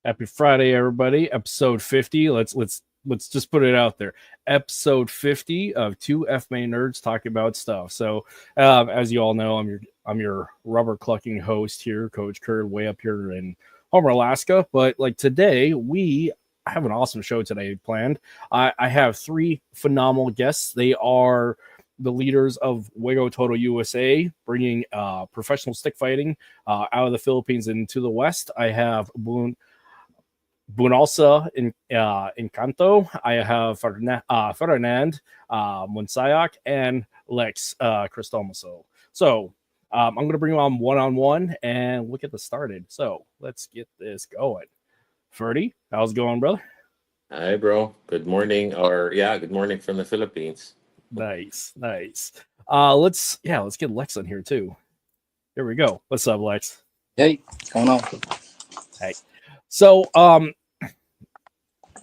Happy Friday, everybody. Episode 50. Let's just put it out there. Episode 50 of two FMA-Nerds talking about stuff. So, as you all know, I'm your rubber clucking host here, Coach Kurt, way up here in Homer, Alaska. But like today, I have an awesome show today planned. I have three phenomenal guests. They are the leaders of Juego Todo USA, bringing professional stick fighting out of the Philippines into the West. I have Bunalsa Engkanto. I have Ferdinand Munsayac and Lex Crisostomo. So I'm going to bring you on one-on-one and we'll get this started. So let's get this going. Ferdy, how's it going, brother? Hi, bro. Good morning. Good morning from the Philippines. Nice. Let's get Lex on here too. Here we go. What's up, Lex? Hey, what's going on? Hey. So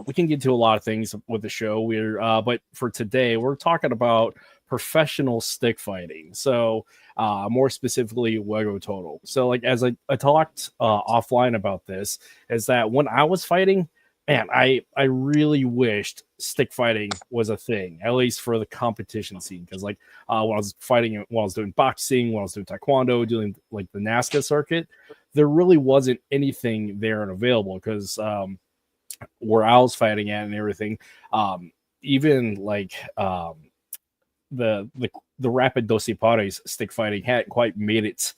we can get to a lot of things with the show. But for today, we're talking about professional stick fighting. So more specifically, Juego Todo. So like as I talked offline about this, is that when I was fighting, man, I really wished stick fighting was a thing, at least for the competition scene. Because like when I was fighting, when I was doing boxing, when I was doing taekwondo, doing like the NASCA circuit, there really wasn't anything there and available. Because where I was fighting at and everything, even like the rapid doce pares stick fighting hadn't quite made it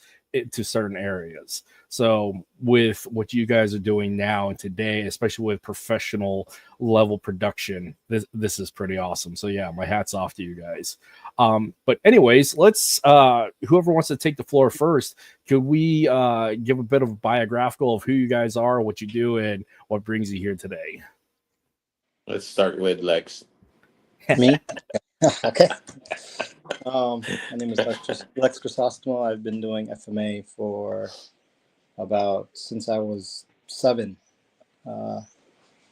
to certain areas. So with what you guys are doing now and today, especially with professional level production, this is pretty awesome. So yeah, my hat's off to you guys. But anyways, let's whoever wants to take the floor first, could we give a bit of a biographical of who you guys are, what you do, and what brings you here today? Let's start with Lex. Me? Okay. My name is Lex Crisostomo. I've been doing FMA for since I was 7.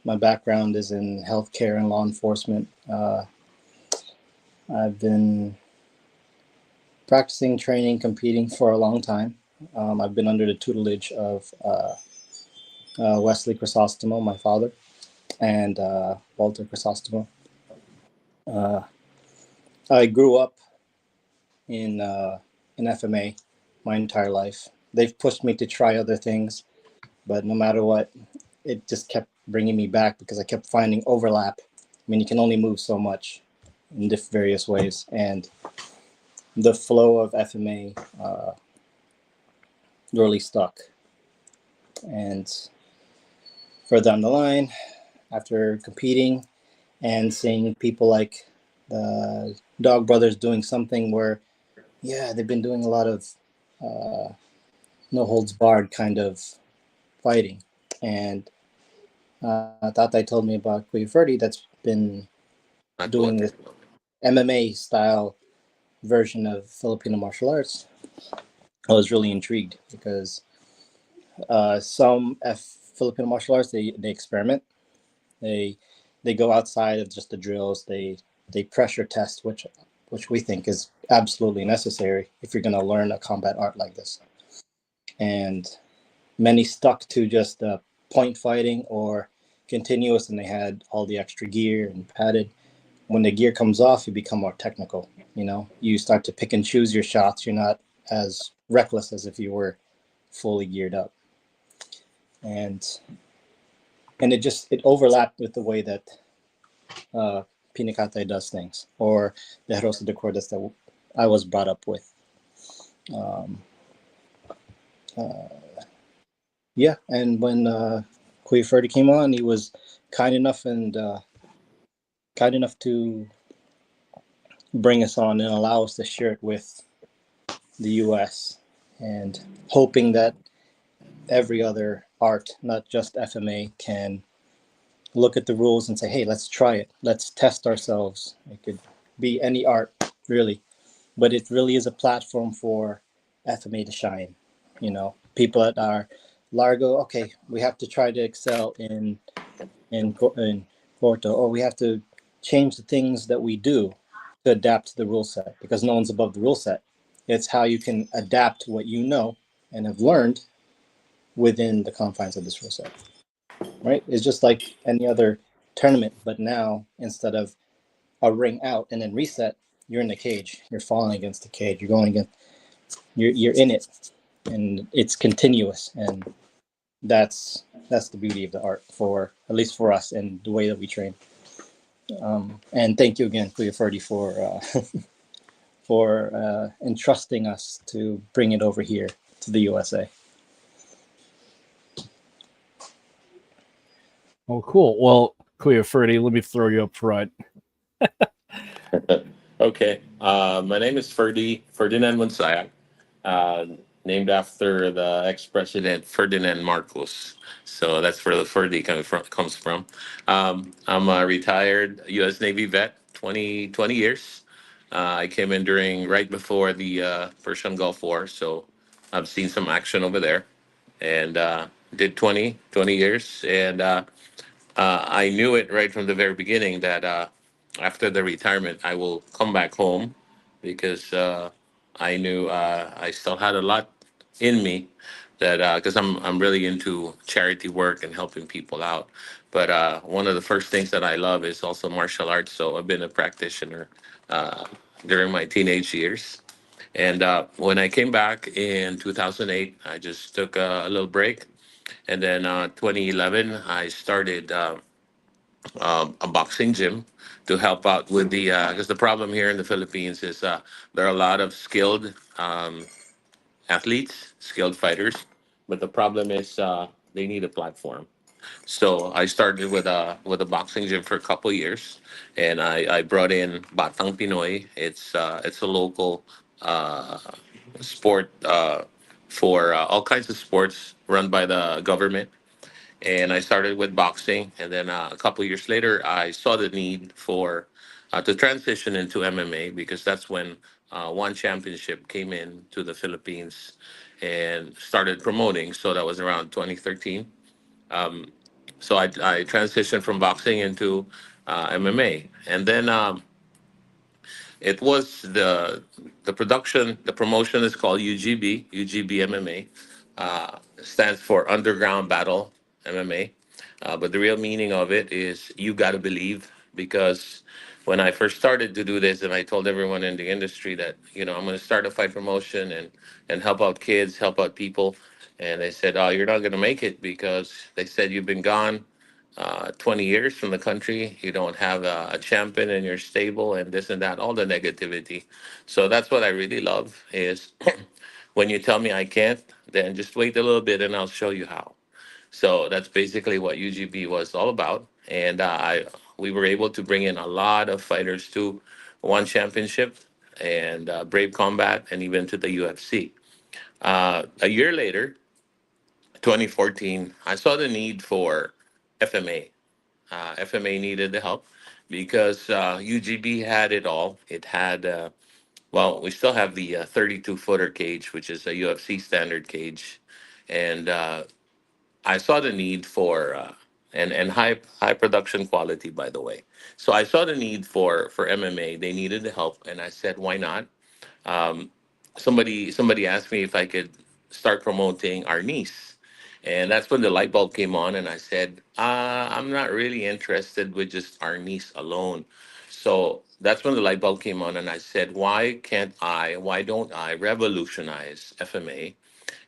My background is in healthcare and law enforcement. I've been practicing, training, competing for a long time. I've been under the tutelage of Wesley Crisostomo, my father, and Walter Crisostomo. I grew up in FMA my entire life. They've pushed me to try other things, but no matter what, it just kept bringing me back because I kept finding overlap. I mean, you can only move so much in various ways, and the flow of FMA really stuck. And further down the line, after competing and seeing people like the Dog Brothers doing something where, yeah, they've been doing a lot of no holds barred kind of fighting. And I thought they told me about Kuya Ferdy that's been doing this MMA style version of Filipino martial arts. I was really intrigued because some Filipino martial arts, they experiment. They go outside of just the drills. They pressure test, which we think is absolutely necessary if you're going to learn a combat art like this. And many stuck to just point fighting or continuous, and they had all the extra gear and padded. When the gear comes off, you become more technical. You start to pick and choose your shots. You're not as reckless as if you were fully geared up. And it overlapped with the way that Pinacate does things, or the Rosa de Cordes that I was brought up with. And when Kuya Ferdy came on, he was kind enough to bring us on and allow us to share it with the U.S. and hoping that every other art, not just FMA, can look at the rules and say, hey, let's try it. Let's test ourselves. It could be any art, really. But it really is a platform for FMA to shine. People that are Largo, okay, we have to try to excel in Corto, or we have to change the things that we do to adapt to the rule set, because no one's above the rule set. It's how you can adapt what you know and have learned within the confines of this rule set. right? It's just like any other tournament, but now instead of a ring out and then reset, you're in the cage. You're falling against the cage. You're going against. You're in it, and it's continuous, and that's the beauty of the art, for at least for us and the way that we train. And thank you again, Kuya Ferdy, for entrusting us to bring it over here to the USA. Oh, cool. Well, Kuya Ferdy, let me throw you up front. Okay. My name is Ferdinand Munsayac, uh, named after the ex-president Ferdinand Marcos. So that's where the Ferdi comes from. I'm a retired U.S. Navy vet, 20 years. I came in right before the Persian Gulf War, so I've seen some action over there, and did 20 years. And I knew it right from the very beginning that after the retirement, I will come back home because I knew I still had a lot in me that because I'm really into charity work and helping people out. But one of the first things that I love is also martial arts. So I've been a practitioner uh, during my teenage years. And when I came back in 2008, I just took a little break. And then 2011, I started a boxing gym to help out with the because the problem here in the Philippines is there are a lot of skilled athletes, skilled fighters, but the problem is they need a platform. So I started with a boxing gym for a couple years, and I brought in Batang Pinoy. It's a local uh, sport for all kinds of sports run by the government, and I started with boxing, and then a couple years later, I saw the need for to transition into MMA because that's when one championship came in to the Philippines and started promoting. So that was around 2013. So I transitioned from boxing into MMA, and then it was the promotion is called UGB MMA, stands for Underground Battle MMA. But the real meaning of it is you got to believe, because when I first started to do this and I told everyone in the industry that, I'm going to start a fight promotion and help out kids, help out people. And they said, oh, you're not going to make it because they said you've been gone 20 years from the country. You don't have a champion in your stable and this and that, all the negativity. So that's what I really love is when you tell me I can't, then just wait a little bit and I'll show you how. So that's basically what UGB was all about. And we were able to bring in a lot of fighters to one championship and Brave Combat and even to the UFC. A year later, 2014, I saw the need for FMA. FMA needed the help because UGB had it all. It had, well, we still have the 32 footer cage, which is a UFC standard cage. And I saw the need for, and high production quality, by the way. So I saw the need for MMA. They needed the help. And I said, why not? Um, somebody asked me if I could start promoting arnis, and that's when the light bulb came on, and I said, I'm not really interested with just arnis alone. So that's when the light bulb came on, and I said, why don't I revolutionize FMA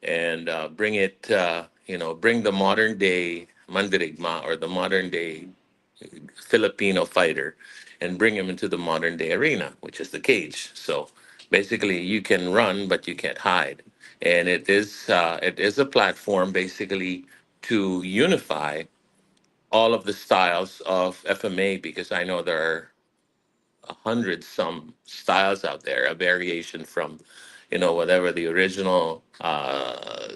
and bring the modern day mandirigma, or the modern day Filipino fighter, and bring him into the modern day arena, which is the cage. So basically, you can run, but you can't hide. And it is a platform basically to unify all of the styles of FMA, because I know there are 100 some styles out there, a variation from whatever the original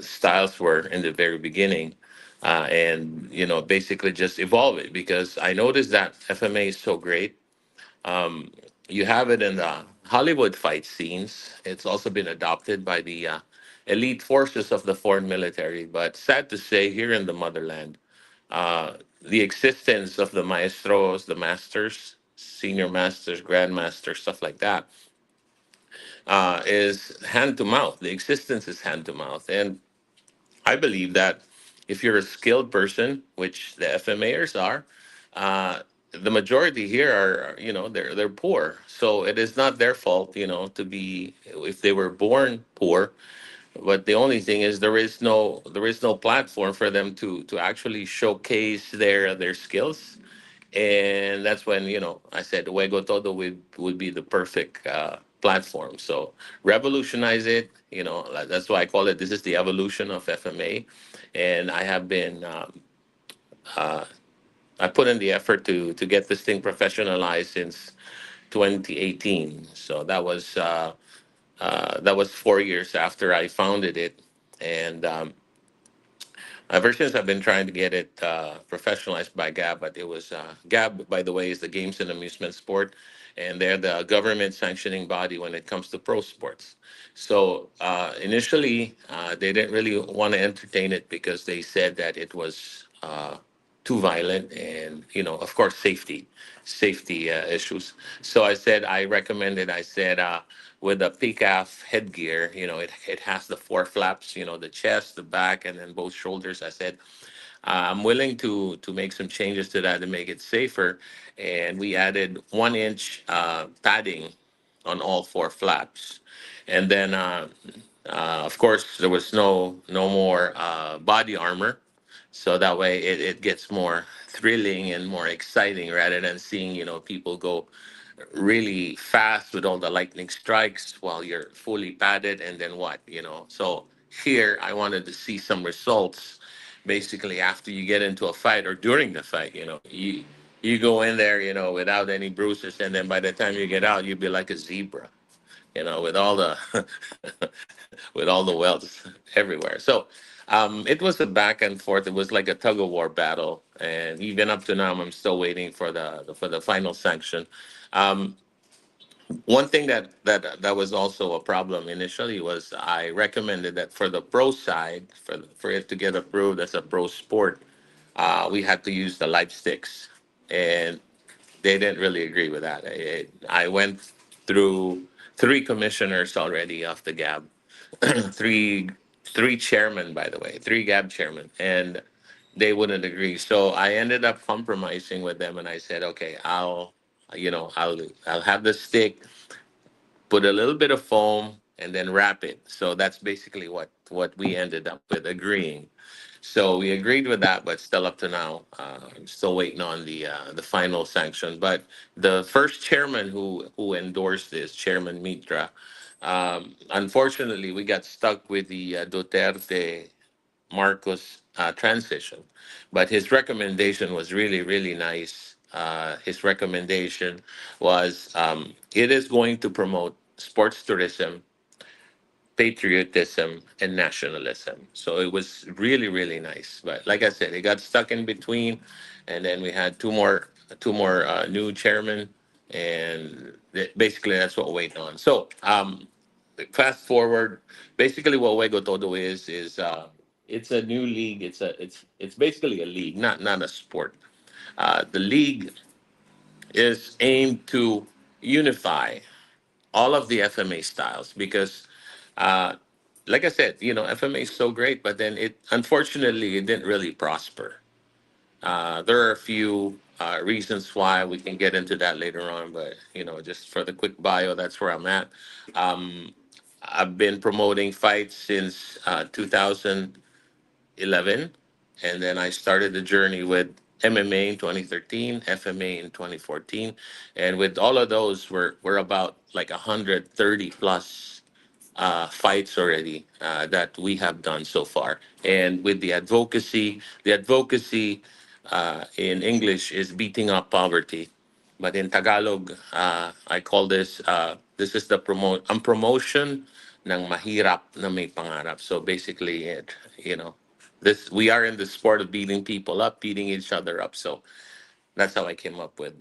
styles were in the very beginning, and basically just evolve it, because I noticed that FMA is so great. You have it in the Hollywood fight scenes. It's also been adopted by the elite forces of the foreign military, but sad to say, here in the motherland, the existence of the maestros, the masters, senior masters, grandmasters, stuff like that, is hand to mouth. The existence is hand to mouth. And I believe that, if you're a skilled person, which the FMAers are, uh, the majority here are, they're poor. So it is not their fault, to be, if they were born poor. But the only thing is there is no platform for them to actually showcase their skills. And that's when, I said Juego Todo would be the perfect platform. So revolutionize it. That's why I call it, this is the evolution of FMA. And I have been uh, I put in the effort to get this thing professionalized since 2018. So that was 4 years after I founded it. And ever since, I've been trying to get it professionalized by GAB, but it was GAB, by the way, is the Games and Amusement Sport, and they're the government sanctioning body when it comes to pro sports. So initially, they didn't really want to entertain it because they said that it was too violent, and of course, safety issues. So I recommended. I said. With a PCAF headgear, it has the four flaps, the chest, the back, and then both shoulders. I said, I'm willing to make some changes to that to make it safer. And we added 1 inch padding on all four flaps. And then, of course, there was no more body armor. So that way it gets more thrilling and more exciting rather than seeing, people go really fast with all the lightning strikes while you're fully padded, and then what, so here I wanted to see some results basically after you get into a fight or during the fight. You go in there, without any bruises, and then by the time you get out, you'd be like a zebra, with all the with all the welts everywhere. So it was a back and forth. It was like a tug of war battle, and even up to now, I'm still waiting for the final sanction. um, One thing that was also a problem initially was I recommended that for the pro side, for it to get approved as a pro sport, we had to use the light sticks, and they didn't really agree with that. I went through three commissioners already off the GAB, three three chairmen, by the way, three GAB chairmen, and they wouldn't agree. So I ended up compromising with them, and I said, okay, I'll have the stick, put a little bit of foam, and then wrap it. So that's basically what we ended up with agreeing. So we agreed with that, but still up to now, I'm still waiting on the final sanction. But the first chairman who endorsed this, Chairman Mitra, unfortunately, we got stuck with the Duterte Marcos transition. But his recommendation was really, really nice. His recommendation was it is going to promote sports tourism, patriotism, and nationalism. So it was really, really nice. But like I said, it got stuck in between, and then we had two more new chairmen, and basically that's what we're waiting on. So fast forward, basically what Juego Todo is it's a new league. It's basically a league, not a sport. The league is aimed to unify all of the FMA styles because, uh, like I said, FMA is so great, but then unfortunately it didn't really prosper. There are a few reasons why. We can get into that later on, but just for the quick bio, that's where I'm at. Um, I've been promoting fights since 2011, and then I started the journey with MMA in 2013, FMA in 2014, and with all of those, we're about like 130 plus fights already that we have done so far. And with the advocacy in English is beating up poverty, but in Tagalog, I call this is the promotion ng mahirap na may pangarap. So basically, this we are in the sport of beating people up, beating each other up. So that's how I came up with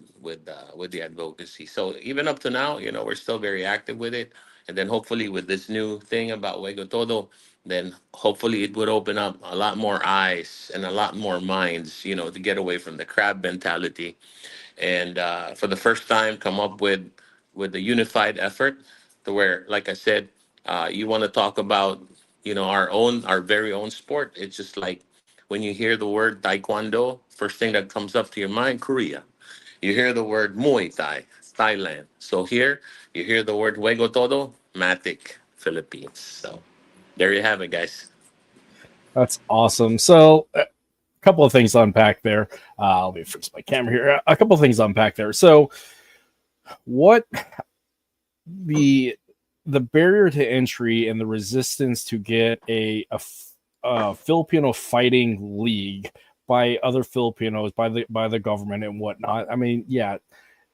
the advocacy. So even up to now, we're still very active with it. And then hopefully with this new thing about Juego Todo, then hopefully it would open up a lot more eyes and a lot more minds, to get away from the crab mentality, and for the first time come up with a unified effort to where, like I said, you want to talk about our very own sport. It's just like when you hear the word Taekwondo, first thing that comes up to your mind, Korea. You hear the word Muay Thai, Thailand. So here, you hear the word Juego Todo, Matic, Philippines. So there you have it, guys. That's awesome. So, a couple of things to unpack there. Let me fix my camera here. A couple of things to unpack there. So, what the barrier to entry and the resistance to get a Filipino fighting league by other Filipinos, by the government and whatnot. I mean, yeah,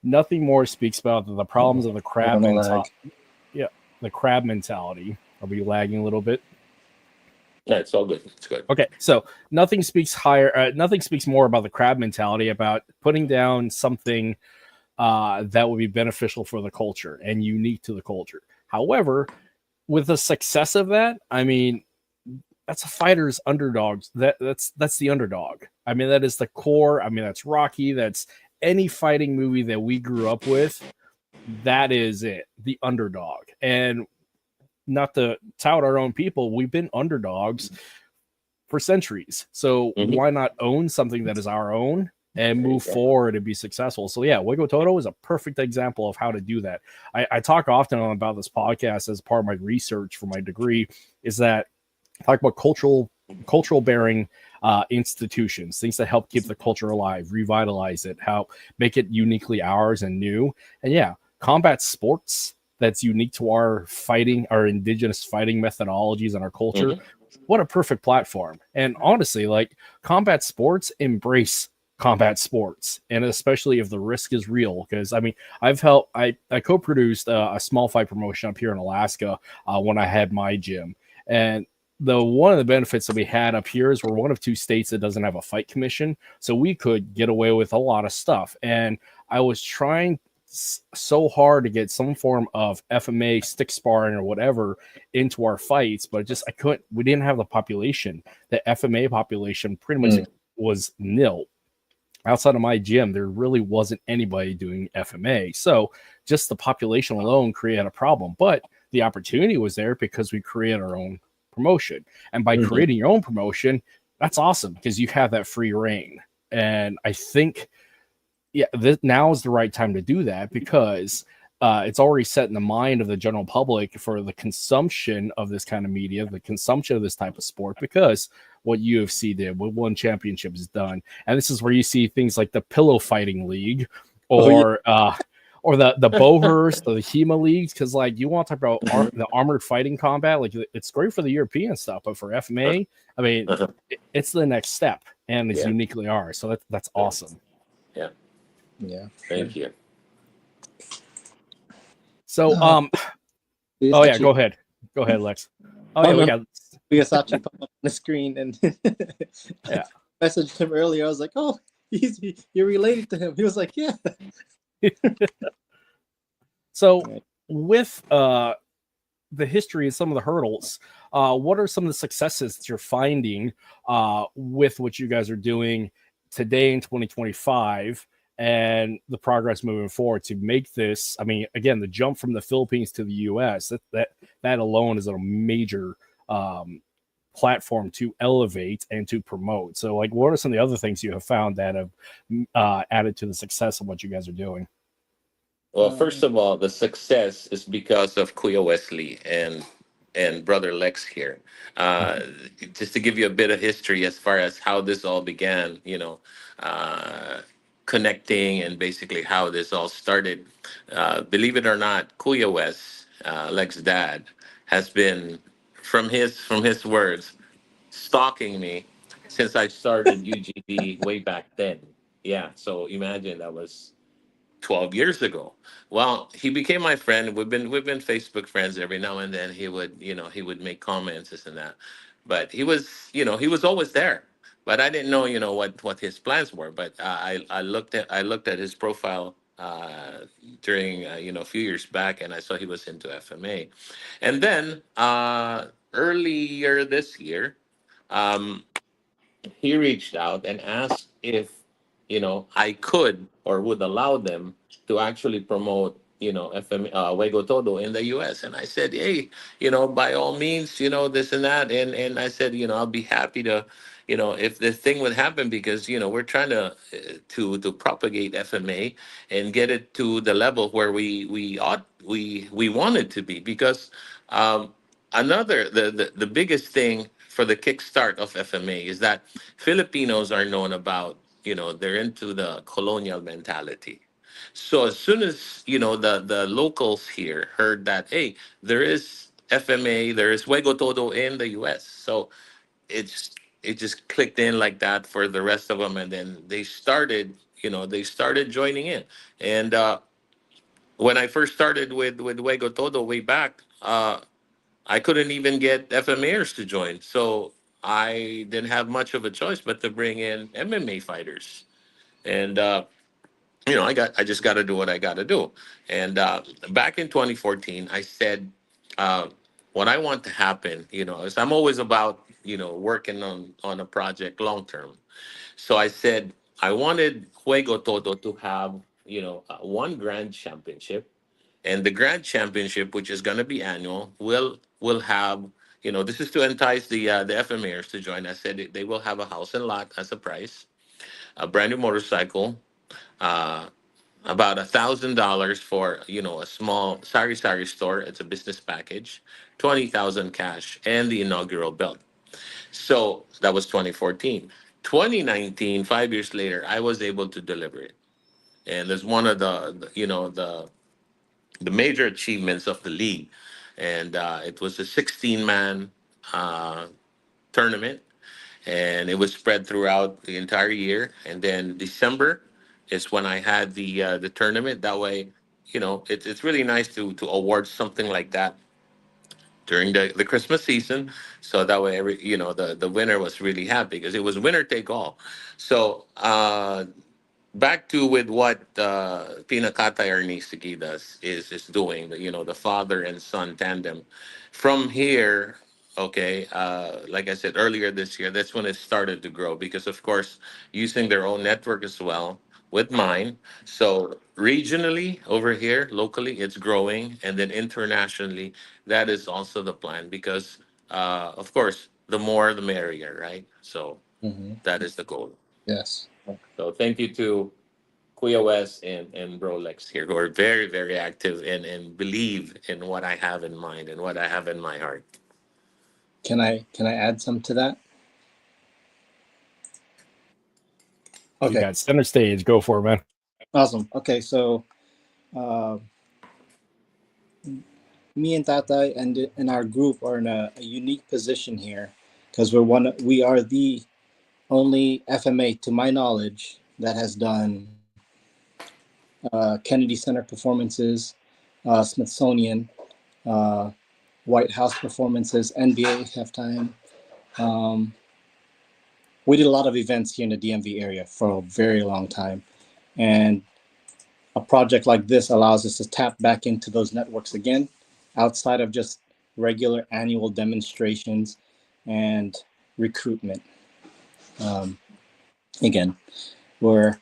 nothing more speaks about the problems of the crab mentality. Yeah, the crab mentality. Are we lagging a little bit? Yeah, it's all good. It's good. Okay, so nothing speaks higher. Nothing speaks more about the crab mentality, about putting down something that would be beneficial for the culture and unique to the culture. However, with the success of that, I mean, that's a fighter's underdogs. That's the underdog. I mean, that is the core. I mean, that's Rocky. That's any fighting movie that we grew up with. That is it, the underdog. And not to tout our own people, we've been underdogs for centuries. So why not own something that is our own and move forward and be successful? So yeah, Juego Todo is a perfect example of how to do that. I talk often about this podcast as part of my research for my degree, is that I talk about cultural bearing institutions, things that help keep the culture alive, revitalize it, how make it uniquely ours and new. And yeah, combat sports that's unique to our indigenous fighting methodologies and our culture. What a perfect platform. And honestly, like, combat sports embrace combat sports, and especially if the risk is real. Because I mean, I co-produced a small fight promotion up here in Alaska when I had my gym. And one of the benefits that we had up here is we're one of two states that doesn't have a fight commission, so we could get away with a lot of stuff. And I was trying so hard to get some form of FMA stick sparring or whatever into our fights, but I couldn't. We didn't have the population. The FMA population pretty much was nil. Outside of my gym, there really wasn't anybody doing FMA. So just the population alone created a problem. But the opportunity was there because we created our own promotion. And by creating your own promotion, that's awesome because you have that free reign. And I think, now is the right time to do that, because it's already set in the mind of the general public for the consumption of this kind of media, the consumption of this type of sport, because what UFC did, what One Championship has done. And this is where you see things like the Pillow Fighting League or the Bowhurst or the HEMA leagues, because like you want to talk about the armored fighting combat, like it's great for the European stuff, but for FMA, I mean, it's the next step, and it's uniquely ours. So that's awesome. Yeah. Thank you. So go ahead, Lex. We got Sachi pop up on the screen, and messaged him earlier. I was like, oh, you're related to him. He was like, yeah. So with the history and some of the hurdles, what are some of the successes that you're finding with what you guys are doing today in 2025, and the progress moving forward to make this? I mean, again, the jump from the Philippines to the US, that alone is a major platform to elevate and to promote. So like, what are some of the other things you have found that have added to the success of what you guys are doing? Well, first of all, the success is because of Kuya Wesley and brother Lex here. Just to give you a bit of history as far as how this all began, connecting and basically how this all started. Believe it or not, Kuya Wes, Lex's dad, has been, from his words, stalking me since I started UGB way back then. Yeah, so imagine that was 12 years ago. Well, he became my friend. We've been Facebook friends. Every now and then he would make comments, this and that. But he was always there. But I didn't know, what his plans were. But I looked at his profile during a few years back, and I saw he was into FMA. And then earlier this year, um, he reached out and asked if I could or would allow them to actually promote FM Juego Todo in the US. And I said, hey, by all means, this and that. And I said, I'll be happy to if this thing would happen, because we're trying to propagate FMA and get it to the level where we want it to be. Because another the biggest thing for the kickstart of FMA is that Filipinos are known about, they're into the colonial mentality. So as soon as the locals here heard that, hey, there is FMA, there is Juego Todo in the US. So it's it just clicked in like that for the rest of them, and then they started joining in. And when I first started with Juego Todo way back, I couldn't even get FMAers to join. So I didn't have much of a choice but to bring in MMA fighters. And I just got to do what I got to do. And back in 2014, I said, uh, what I want to happen, is I'm always about working on a project long term. So I said I wanted Juego Todo to have one grand championship, and the grand championship, which is going to be annual, will have. This is to entice the FMAers to join. I said they will have a house and lot as a prize, a brand new motorcycle, uh, about $1,000 for a small sari store. It's a business package, 20,000 cash, and the inaugural belt. So that was 2014. 2019, 5 years later, I was able to deliver it, and it's one of the major achievements of the league. And it was a 16-man tournament, and it was spread throughout the entire year. And then December is when I had the tournament. That way, it's really nice to award something like that during the Christmas season. So that way, the winner was really happy because it was winner take all. So back to with what Pinakatay Arnis is doing, the father and son tandem. From here, okay, like I said earlier this year, that's when it started to grow, because of course using their own network as well with mine. So regionally over here, locally, it's growing, and then internationally, that is also the plan, because of course the more the merrier, right? So Hmm. that is the goal. Yes. So thank you to Kuya West and Bro Lex here, who are very, very active and believe in what I have in mind and what I have in my heart. Can I add some to that? You Okay. got center stage. Go for it, man. Awesome. Okay, so uh, me and Tatai and our group are in a unique position here because we are the only FMA, to my knowledge, that has done Kennedy Center performances, Smithsonian, uh, White House performances, NBA halftime. Um, we did a lot of events here in the DMV area for a very long time, and a project like this allows us to tap back into those networks again, outside of just regular annual demonstrations and recruitment. Um, Again, we're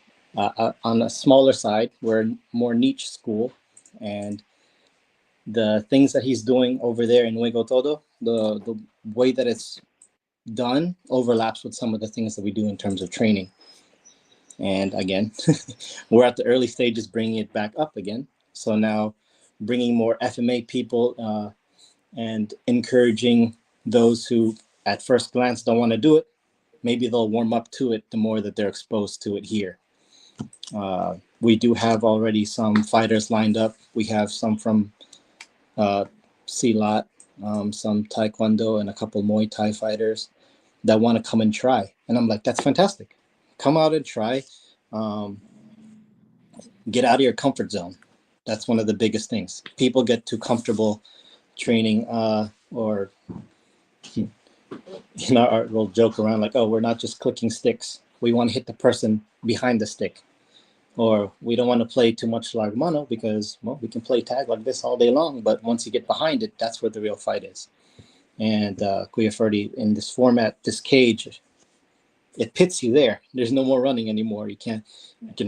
on a smaller side. We're a more niche school, and the things that he's doing over there in Juego Todo, the way that it's done overlaps with some of the things that we do in terms of training. And again, we're at the early stages bringing it back up again. So now bringing more FMA people and encouraging those who at first glance don't want to do it, maybe they'll warm up to it the more that they're exposed to it here. We do have already some fighters lined up. We have some from Silat, some Taekwondo, and a couple Muay Thai fighters that want to come and try. And I'm like, that's fantastic. Come out and try. Get out of your comfort zone. That's one of the biggest things. People get too comfortable training or we'll joke around like, oh, we're not just clicking sticks. We want to hit the person behind the stick. Or we don't want to play too much like mono because, well, we can play tag like this all day long. But once you get behind it, that's where the real fight is. And Kuya Ferdi, in this format, this cage, it pits you there. There's no more running anymore. You can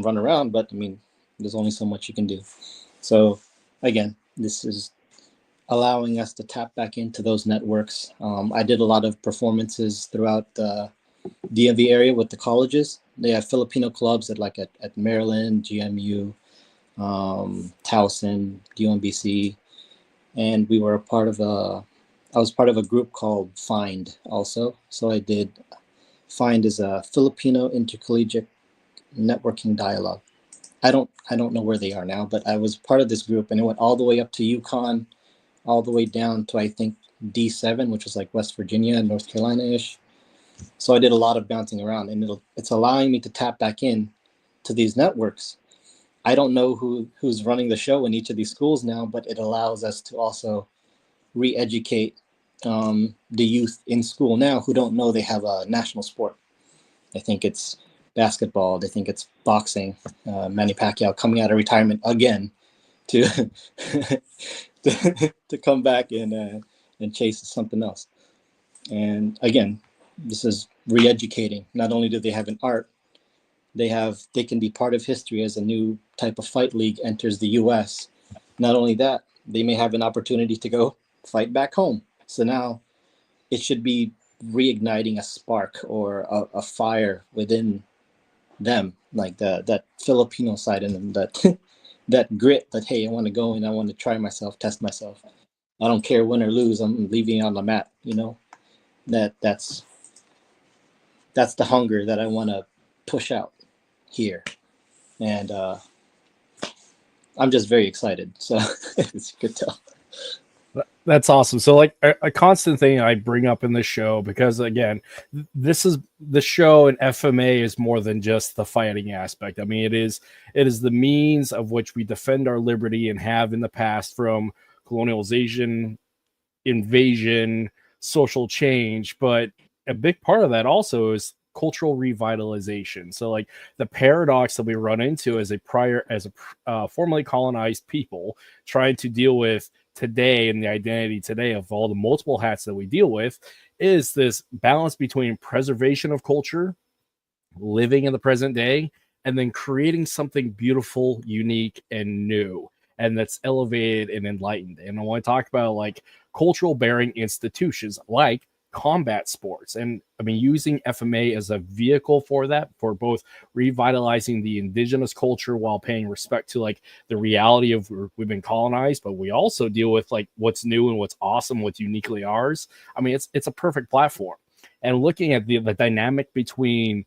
run around, but I mean, there's only so much you can do. So again, this is allowing us to tap back into those networks. I did a lot of performances throughout DMV area with the colleges. They have Filipino clubs at Maryland, GMU, Towson, UMBC, and we were I was part of a group called FIND also. So I did, FIND is a Filipino Intercollegiate Networking Dialogue. I don't know where they are now, but I was part of this group, and it went all the way up to Yukon, all the way down to I think D7, which was like West Virginia, North Carolina-ish. So I did a lot of bouncing around, and it's allowing me to tap back in to these networks. I don't know who's running the show in each of these schools now, but it allows us to also re-educate the youth in school now who don't know they have a national sport. I think it's basketball. They think it's boxing. Manny Pacquiao coming out of retirement again to to come back and chase something else. And again, this is re-educating. Not only do they have an art, they can be part of history as a new type of fight league enters the U.S. Not only that, they may have an opportunity to go fight back home. So now it should be reigniting a spark or a fire within them, like that Filipino side in them, that that grit that, hey, I want to go and I want to try myself, test myself. I don't care win or lose, I'm leaving on the mat, that's the hunger that I want to push out here. And I'm just very excited. So it's good to tell. That's awesome. So like a constant thing I bring up in this show, because again, this is the show, and FMA is more than just the fighting aspect. I mean, it is the means of which we defend our liberty and have in the past from colonialization, invasion, social change. But a big part of that also is cultural revitalization. So like the paradox that we run into as a formerly colonized people trying to deal with today and the identity today of all the multiple hats that we deal with is this balance between preservation of culture, living in the present day, and then creating something beautiful, unique, and new, and that's elevated and enlightened. And I want to talk about like cultural bearing institutions like combat sports, and I mean using FMA as a vehicle for that, for both revitalizing the indigenous culture while paying respect to like the reality of we've been colonized, but we also deal with like what's new and what's awesome, what's uniquely ours. I mean, it's a perfect platform. And looking at the dynamic between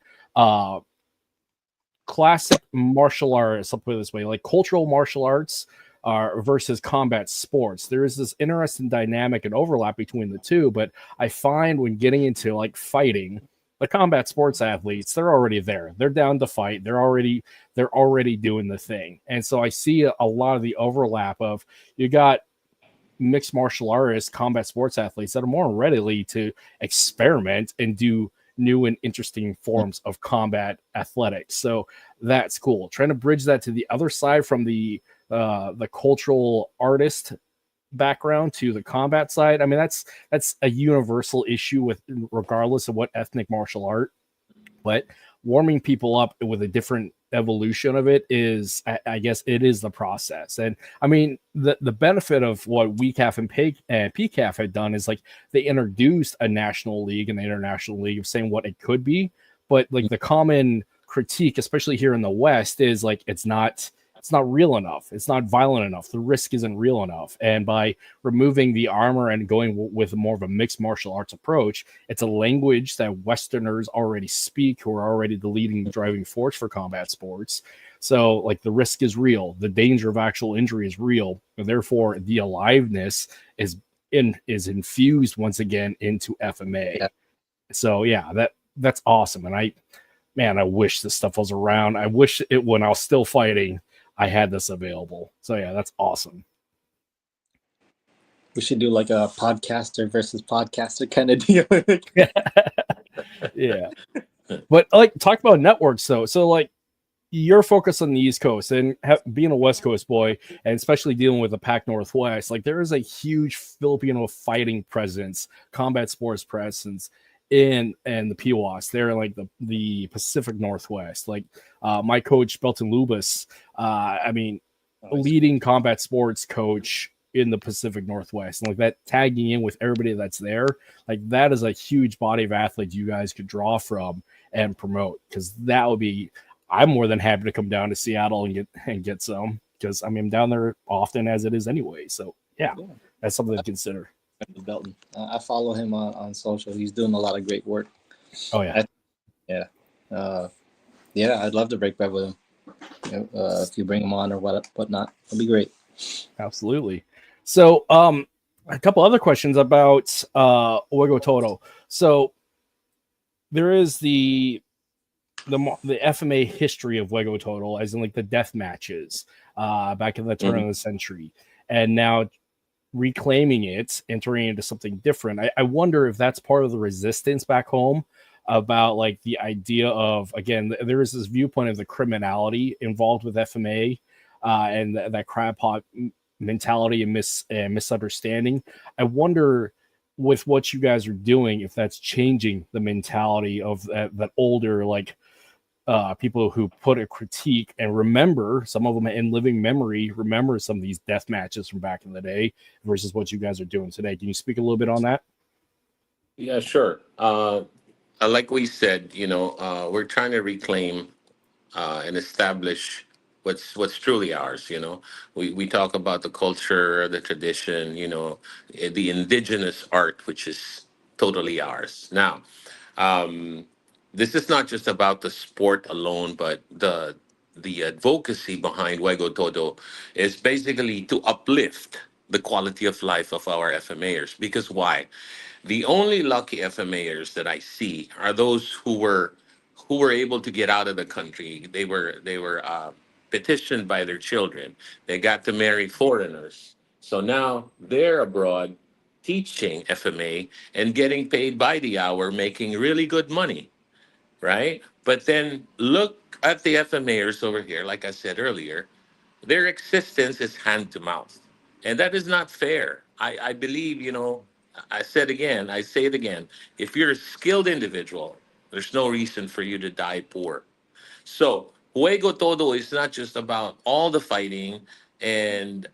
classic martial arts, I'll put it this way, like cultural martial arts versus combat sports, there is this interesting dynamic and overlap between the two. But I find when getting into like fighting, the combat sports athletes, they're already there, they're down to fight, they're already doing the thing. And so I see a lot of the overlap of, you got mixed martial artists, combat sports athletes that are more readily to experiment and do new and interesting forms of combat athletics. So that's cool. Trying to bridge that to the other side from the cultural artist background to the combat side. I mean, that's a universal issue with regardless of what ethnic martial art, but warming people up with a different evolution of it is, I guess it is the process. And I mean, the benefit of what WECAF and PCAF had done is like they introduced a national league and the international league of saying what it could be. But like the common critique, especially here in the West, is like it's not real enough. It's not violent enough. The risk isn't real enough. And by removing the armor and going with more of a mixed martial arts approach, it's a language that Westerners already speak, who are already the leading driving force for combat sports. So like the risk is real. The danger of actual injury is real. And therefore the aliveness is infused once again into FMA. Yeah. So yeah, that's awesome. And I wish this stuff was around. I wish it, when I was still fighting, I had this available. So yeah, that's awesome. We should do like a podcaster versus podcaster kind of deal. Yeah. But like talk about networks though. So like you're focused on the East Coast and being a West Coast boy, and especially dealing with the Pac Northwest, like there is a huge Filipino fighting presence, combat sports presence in the PWAS. They're like the Pacific Northwest. Like my coach Belton Lubas, leading combat sports coach in the Pacific Northwest, and like that tagging in with everybody that's there, like that is a huge body of athletes you guys could draw from and promote, because that would be, I'm more than happy to come down to Seattle and get some, because I mean I'm down there often as it is anyway. So yeah, that's something to consider. Belton. I follow him on social. He's doing a lot of great work. Oh yeah. I'd love to break bread with him. If you bring him on or whatnot, it'll be great. Absolutely. So a couple other questions about Juego Todo. So there is the FMA history of Juego Todo, as in like the death matches back in the turn of the century, and now reclaiming it and turning it into something different. I wonder if that's part of the resistance back home about like the idea of, again, there is this viewpoint of the criminality involved with FMA and that crab pot mentality and misunderstanding. I wonder with what you guys are doing, if that's changing the mentality of that older, like people who put a critique and remember, some of them in living memory, remember some of these death matches from back in the day versus what you guys are doing today. Can you speak a little bit on that? Yeah, sure. Like we said, we're trying to reclaim and establish what's truly ours. We talk about the culture, the tradition, the indigenous art, which is totally ours. Now, this is not just about the sport alone, but the advocacy behind Juego Todo is basically to uplift the quality of life of our FMAers. Because why? The only lucky FMAers that I see are those who were able to get out of the country. They were petitioned by their children. They got to marry foreigners. So now they're abroad teaching FMA and getting paid by the hour, making really good money, right? But then look at the FMAers over here, like I said earlier, their existence is hand to mouth. And that is not fair. I believe, I say it again, if you're a skilled individual, there's no reason for you to die poor. So Juego Todo is not just about all the fighting and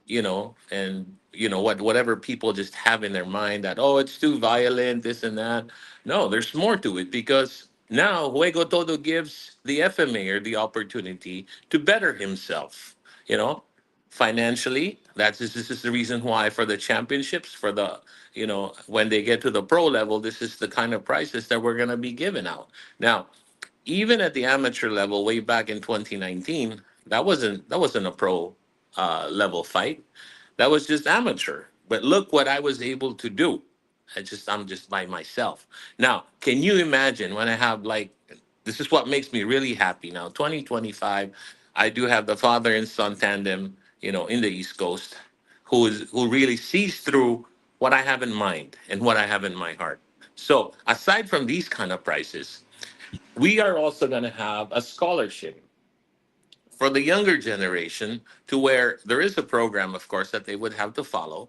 whatever people just have in their mind that, oh, it's too violent, this and that. No, there's more to it, because now Juego Todo gives the FMA the opportunity to better himself, you know, financially. This is the reason why for the championships, for the when they get to the pro level, this is the kind of prizes that we're gonna be giving out. Now, even at the amateur level, way back in 2019, that wasn't a pro level fight. That was just amateur. But look what I was able to do. I'm just by myself. Now, can you imagine when I have, like, this is what makes me really happy now. 2025, I do have the father and son tandem, in the East Coast, who really sees through what I have in mind and what I have in my heart. So aside from these kind of prices, we are also going to have a scholarship for the younger generation, to where there is a program, of course, that they would have to follow,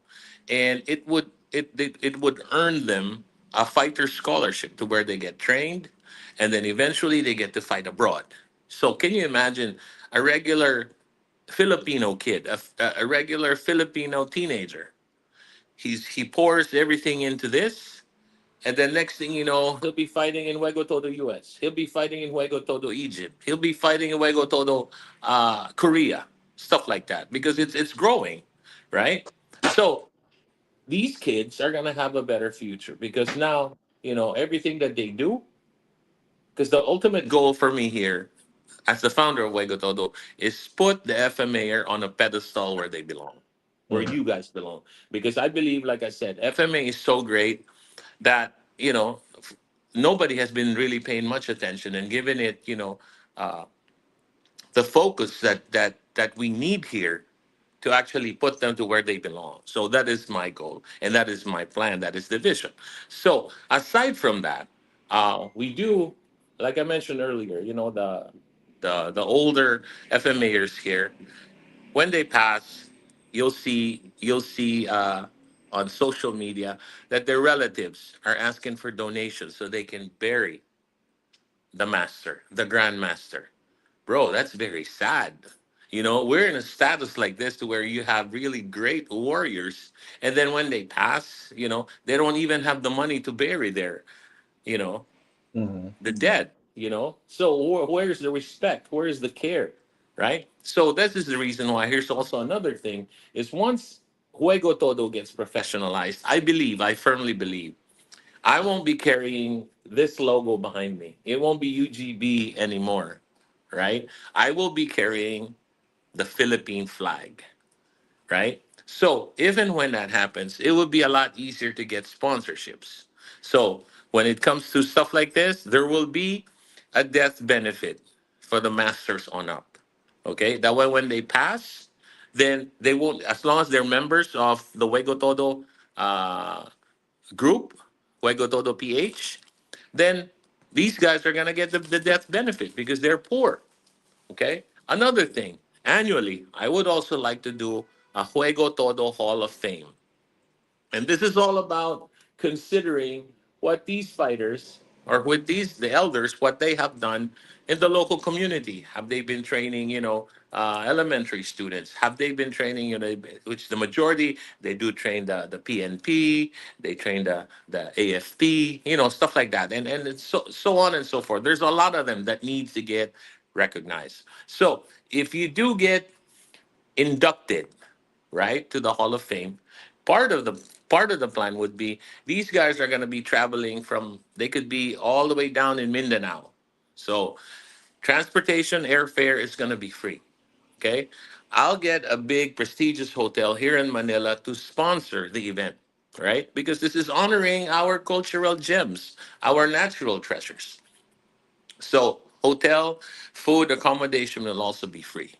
and it would earn them a fighter scholarship to where they get trained, and then eventually they get to fight abroad. So can you imagine a regular Filipino kid, a regular Filipino teenager? He pours everything into this, and then next thing you know, he'll be fighting in Juego Todo US. He'll be fighting in Juego Todo Egypt. He'll be fighting in Juego Todo Korea, stuff like that, because it's growing, right? So these kids are gonna have a better future, because now everything that they do. Because the ultimate goal for me here, as the founder of Juego Todo, is put the FMA on a pedestal where they belong, where you guys belong. Because I believe, like I said, FMA is so great that nobody has been really paying much attention and giving it uh, the focus that we need here to actually put them to where they belong. So that is my goal, and that is my plan, that is the vision. So aside from that, we do, like I mentioned earlier, the older FMAers here, when they pass, you'll see on social media that their relatives are asking for donations so they can bury the grandmaster. Bro, that's very sad. You know, we're in a status like this to where you have really great warriors, and then when they pass, you know, they don't even have the money to bury their, you know, Mm-hmm. the dead. You know, so where's the respect? Where's the care? Right. So this is the reason why. Here's also another thing: is once Juego Todo gets professionalized, I firmly believe, I won't be carrying this logo behind me. It won't be UGB anymore, right? I will be carrying the Philippine flag, right? So if and when that happens, it will be a lot easier to get sponsorships. So when it comes to stuff like this, there will be a death benefit for the masters on up. Okay, that way when they pass, then they won't, as long as they're members of the Juego Todo uh, group, Juego Todo PH, then these guys are gonna get the death benefit because they're poor. Okay. Another thing, annually, I would also like to do a Juego Todo Hall of Fame. And this is all about considering what these fighters or with these the elders what they have done in the local community. Have they been training, elementary students? Have they been training, which the majority they do train the PNP, they train the AFP, stuff like that, and it's so on and so forth. There's a lot of them that needs to get recognized. So if you do get inducted right to the Hall of Fame, part of the part of the plan would be these guys are going to be traveling from they could be all the way down in Mindanao. So transportation, airfare is going to be free. Okay. I'll get a big prestigious hotel here in Manila to sponsor the event, right? Because this is honoring our cultural gems, our natural treasures. So hotel, food, accommodation will also be free.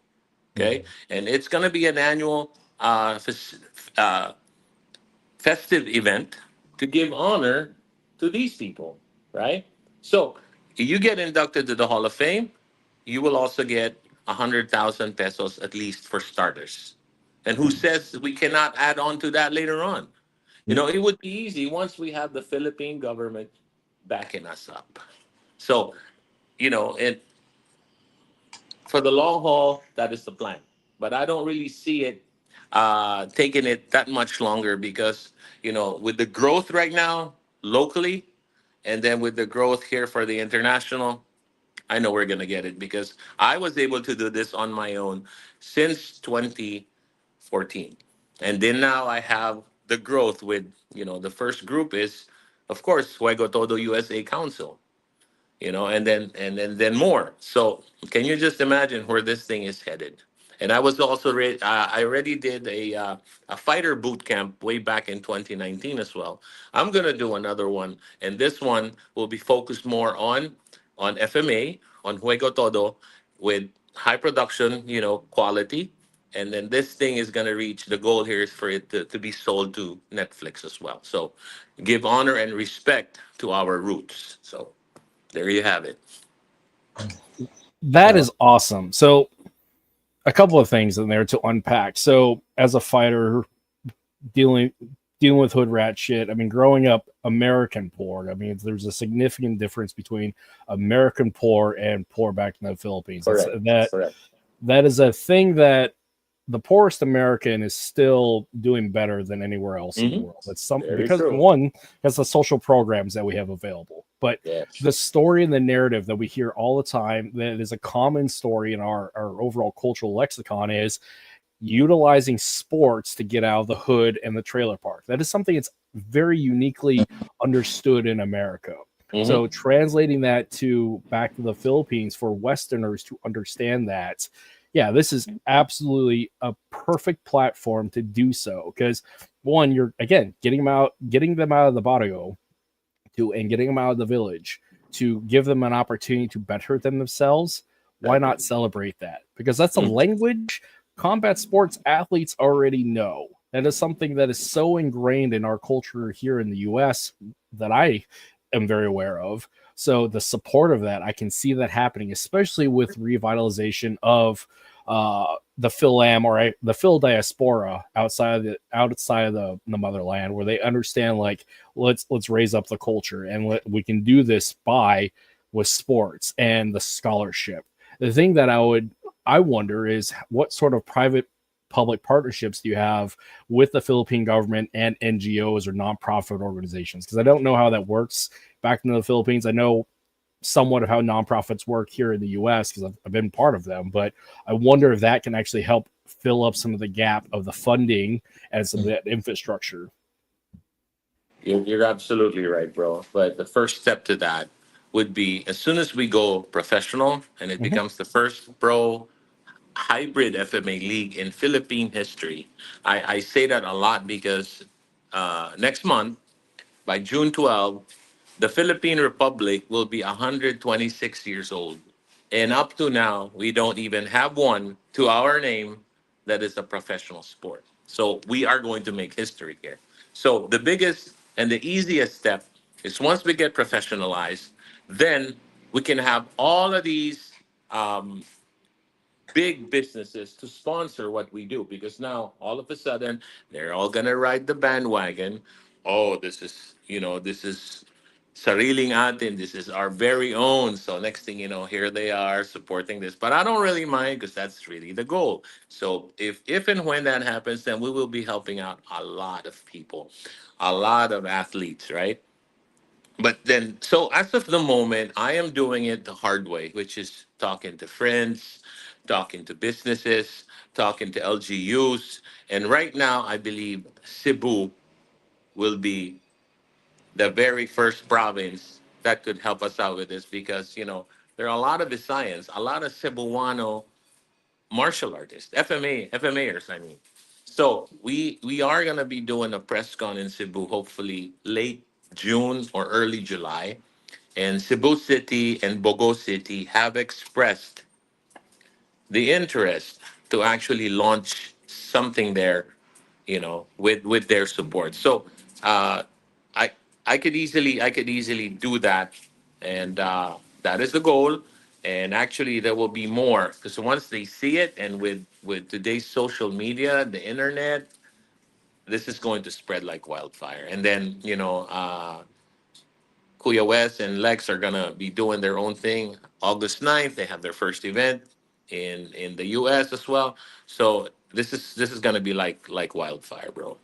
Okay, and it's going to be an annual uh, festive event to give honor to these people, right? So you get inducted to the Hall of Fame, you will also get 100,000 pesos at least for starters. And who says we cannot add on to that later on? It would be easy once we have the Philippine government backing us up. So, and for the long haul, that is the plan. But I don't really see it taking it that much longer because, with the growth right now locally, and then with the growth here for the international, I know we're going to get it because I was able to do this on my own since 2014. And then now I have the growth with, the first group is, of course, Juego Todo USA Council, and then more. So can you just imagine where this thing is headed? And I was also I already did a fighter boot camp way back in 2019 as well. I'm gonna do another one, and this one will be focused more on FMA, on Juego Todo, with high production, quality. And then this thing is gonna reach the goal here is for it to be sold to Netflix as well. So give honor and respect to our roots. So there you have it. That is awesome. So a couple of things in there to unpack. So as a fighter dealing with hood rat shit, I mean, growing up American poor, I mean, there's a significant difference between American poor and poor back in the Philippines. Correct. That is a thing that the poorest American is still doing better than anywhere else in the world. That's something because true. one, that's the social programs that we have available. But the story and the narrative that we hear all the time, that is a common story in our overall cultural lexicon, is utilizing sports to get out of the hood and the trailer park. That is something that's very uniquely understood in America. So translating that back to the Philippines for Westerners to understand that, yeah, this is absolutely a perfect platform to do so. Because one, you're again getting them out of the barrio and getting them out of the village to give them an opportunity to better themselves. Why not celebrate that? Because that's a language combat sports athletes already know. That is something that is so ingrained in our culture here in the US that I am very aware of. So the support of that, I can see that happening, especially with revitalization of the Phil-Am or the Phil diaspora outside of the motherland, where they understand, like, let's raise up the culture, and we can do this with sports and the scholarship. The thing that I would I wonder is what sort of private public partnerships do you have with the Philippine government and NGOs or nonprofit organizations? Because I don't know how that works back in the Philippines. I know somewhat of how nonprofits work here in the US because I've been part of them, but I wonder if that can actually help fill up some of the gap of the funding and some of that infrastructure. You're absolutely right, bro. But the first step to that would be as soon as we go professional and it becomes the first pro hybrid FMA league in Philippine history. I say that a lot because next month, by June 12th, the Philippine Republic will be 126 years old. And up to now, we don't even have one to our name that is a professional sport. So we are going to make history here. So the biggest and the easiest step is once we get professionalized, then we can have all of these um, big businesses to sponsor what we do because now all of a sudden they're all gonna ride the bandwagon. Oh, this is sariling atin. This is our very own. So next thing you know, here they are supporting this. But I don't really mind because that's really the goal. So if and when that happens, then we will be helping out a lot of people, a lot of athletes, right? But then, so as of the moment, I am doing it the hard way, which is talking to friends, talking to businesses, talking to LGUs. And right now, I believe Cebu will be the very first province that could help us out with this because, there are a lot of Visayans, a lot of Cebuano martial artists, FMAers, I mean. So we are gonna be doing a press con in Cebu, hopefully late June or early July. And Cebu City and Bogo City have expressed the interest to actually launch something there, with their support. So uh, I I could easily do that, and that is the goal. And actually, there will be more because once they see it, and with today's social media, the internet, this is going to spread like wildfire. And then Kuya West and Lex are gonna be doing their own thing. August 9th, they have their first event in the US as well. So this is gonna be like wildfire, bro.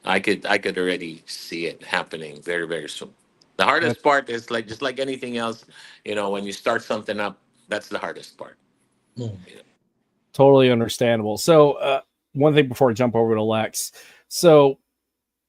I could already see it happening very, very soon. The hardest That's part is like just like anything else, when you start something up, that's the hardest part. You know? totally understandable. So, one thing before I jump over to Lex. So,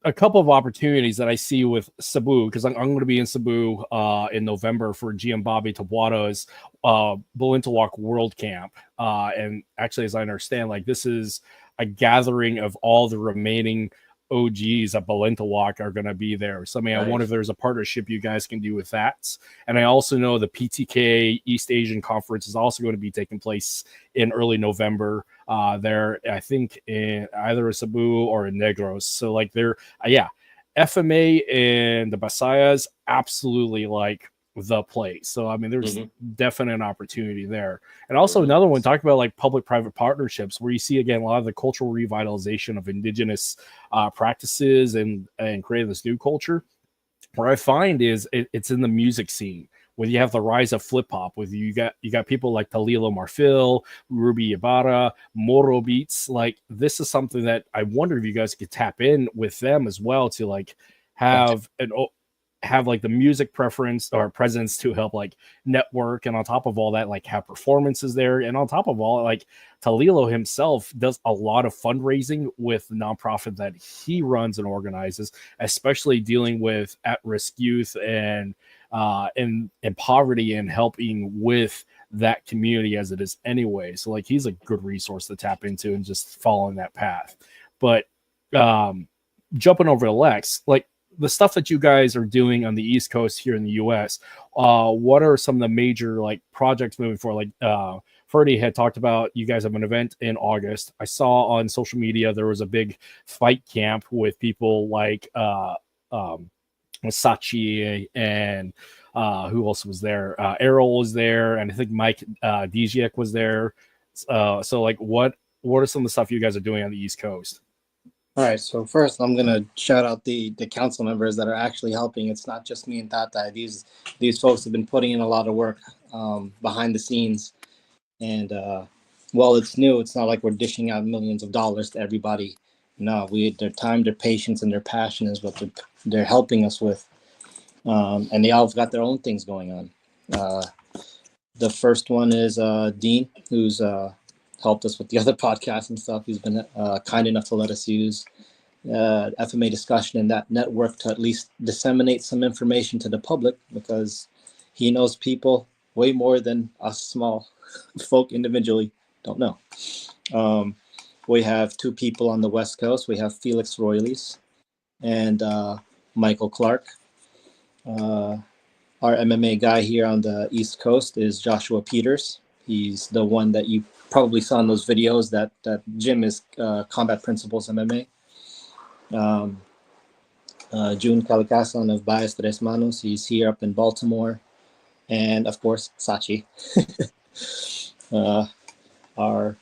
a couple of opportunities that I see with Cebu, because I'm going to be in Cebu in November for GM Bobby Tabuato's Balintawak World Camp. And actually, as I understand, like this is a gathering of all the remaining OGs at Balintawak are going to be there. So, I mean, I wonder if Nice. there's a partnership you guys can do with that. And I also know the PTK East Asian Conference is also going to be taking place in early November. There, I think in either Cebu or in Negros. So, like, they're yeah, FMA and the Basayas absolutely like the place. So, I mean, there's Mhm. definite opportunity there. And also Mhm. another one, talk about like public-private partnerships, where you see again a lot of the cultural revitalization of indigenous practices and creating this new culture. What I find is it's in the music scene where you have the rise of flip hop. With you got people like Talilo Marfil, Ruby Ibarra, Moro Beats. Like this is something that I wonder if you guys could tap in with them as well to like have an have like the music preference or presence to help like network, and on top of all that like have performances there, and on top of all like Talilo himself does a lot of fundraising with the nonprofit that he runs and organizes, especially dealing with at-risk youth and in poverty and helping with that community as it is anyway. So like he's a good resource to tap into and just following that path. But um jumping over to Lex, like the stuff that you guys are doing on the East Coast here in the US, what are some of the major like projects moving forward? Like Ferdy had talked about you guys have an event in August. I saw on social media there was a big fight camp with people like um Sachi and who else was there? Errol was there, and I think Mike Dijek was there. So like what are some of the stuff you guys are doing on the East Coast? All right, so first I'm gonna shout out the council members that are actually helping. It's not just me and Tata. These folks have been putting in a lot of work behind the scenes, and while it's new, it's not like we're dishing out millions of dollars to everybody. No, their time, their patience, and their passion is what they're helping us with. And they all got their own things going on. The first one is Dean, who's helped us with the other podcasts and stuff. He's been kind enough to let us use FMA discussion in that network to at least disseminate some information to the public, because he knows people way more than us small folk individually don't know. We have two people on the West Coast. We have Felix Royles and Michael Clark. Our MMA guy here on the East Coast is Joshua Peters. He's the one that you probably saw in those videos that Jim is Combat Principles MMA. June Calicason of Bias Tres Manos. He's here up in Baltimore. And of course, Sachi, our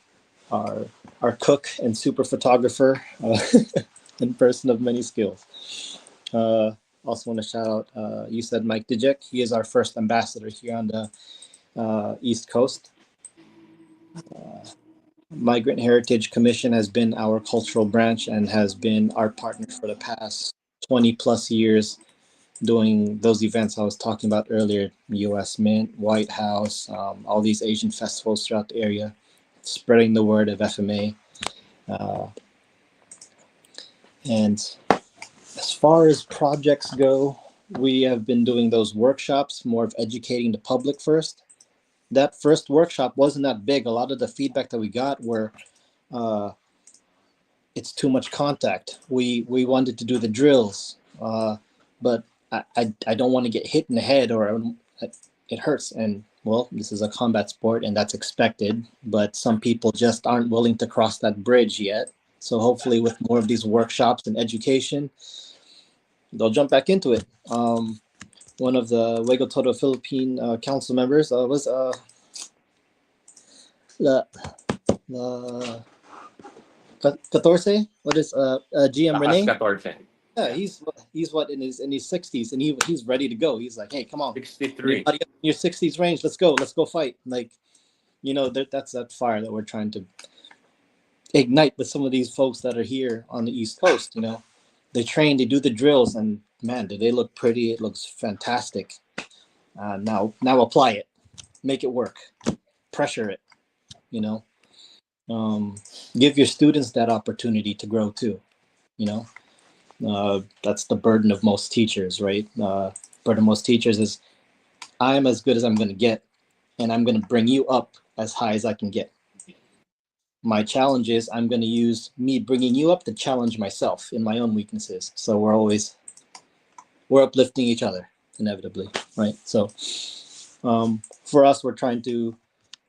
cook and super photographer, in person of many skills. Also want to shout out, you said Mike Dijek. He is our first ambassador here on the East Coast. Migrant Heritage Commission has been our cultural branch and has been our partner for the past 20 plus years, doing those events I was talking about earlier, U.S. Mint, White House, all these Asian festivals throughout the area, spreading the word of FMA. And as far as projects go, we have been doing those workshops, more of educating the public first. That first workshop wasn't that big. A lot of the feedback that we got were, it's too much contact. We wanted to do the drills, but I don't want to get hit in the head or it hurts. And well, this is a combat sport and that's expected, but some people just aren't willing to cross that bridge yet. So hopefully with more of these workshops and education, they'll jump back into it. One of the Juego Todo Philippine council members was the 14. What is GM Rene? 14. Yeah, he's what in his 60s, and he's ready to go. He's like, hey, come on, 63. in your 60s range, let's go fight. Like, that's that fire that we're trying to ignite with some of these folks that are here on the East Coast. They train, they do the drills, and man, do they look pretty. It looks fantastic. Now apply it, make it work, pressure it, give your students that opportunity to grow too. That's the burden of most teachers, right? Burden of most teachers is, I'm as good as I'm going to get, and I'm going to bring you up as high as I can get. My challenge is I'm going to use me bringing you up to challenge myself in my own weaknesses. So we're uplifting each other inevitably, right? So for us, we're trying to,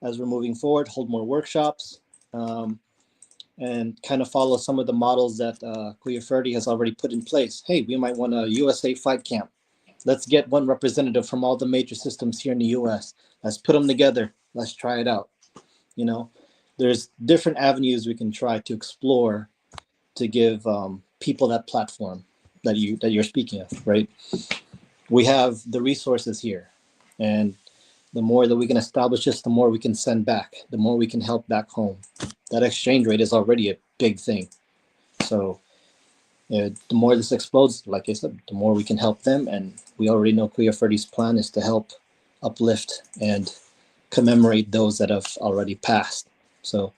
as we're moving forward, hold more workshops and kind of follow some of the models that Kuya Ferdi has already put in place. Hey, we might want a USA fight camp. Let's get one representative from all the major systems here in the US. Let's put them together. Let's try it out. There's different avenues we can try to explore to give people that platform that you're speaking of, right? We have the resources here, and the more that we can establish this, the more we can send back, the more we can help back home. That exchange rate is already a big thing. So the more this explodes, like I said, the more we can help them. And we already know Kuya Ferdi's plan is to help uplift and commemorate those that have already passed. So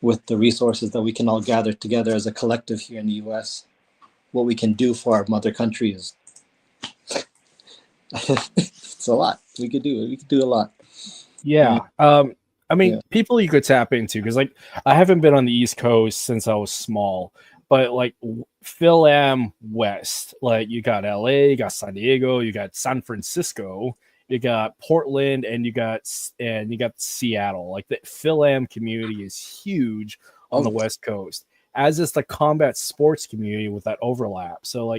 with the resources that we can all gather together as a collective here in the US, what we can do for our mother country is it's a lot. We could do a lot. Yeah. People you could tap into, because I haven't been on the East Coast since I was small, but Phil Am West, you got LA, you got San Diego, you got San Francisco, you got Portland, and you got Seattle. The Phil Am community is huge on the West Coast, as is the combat sports community with that overlap. So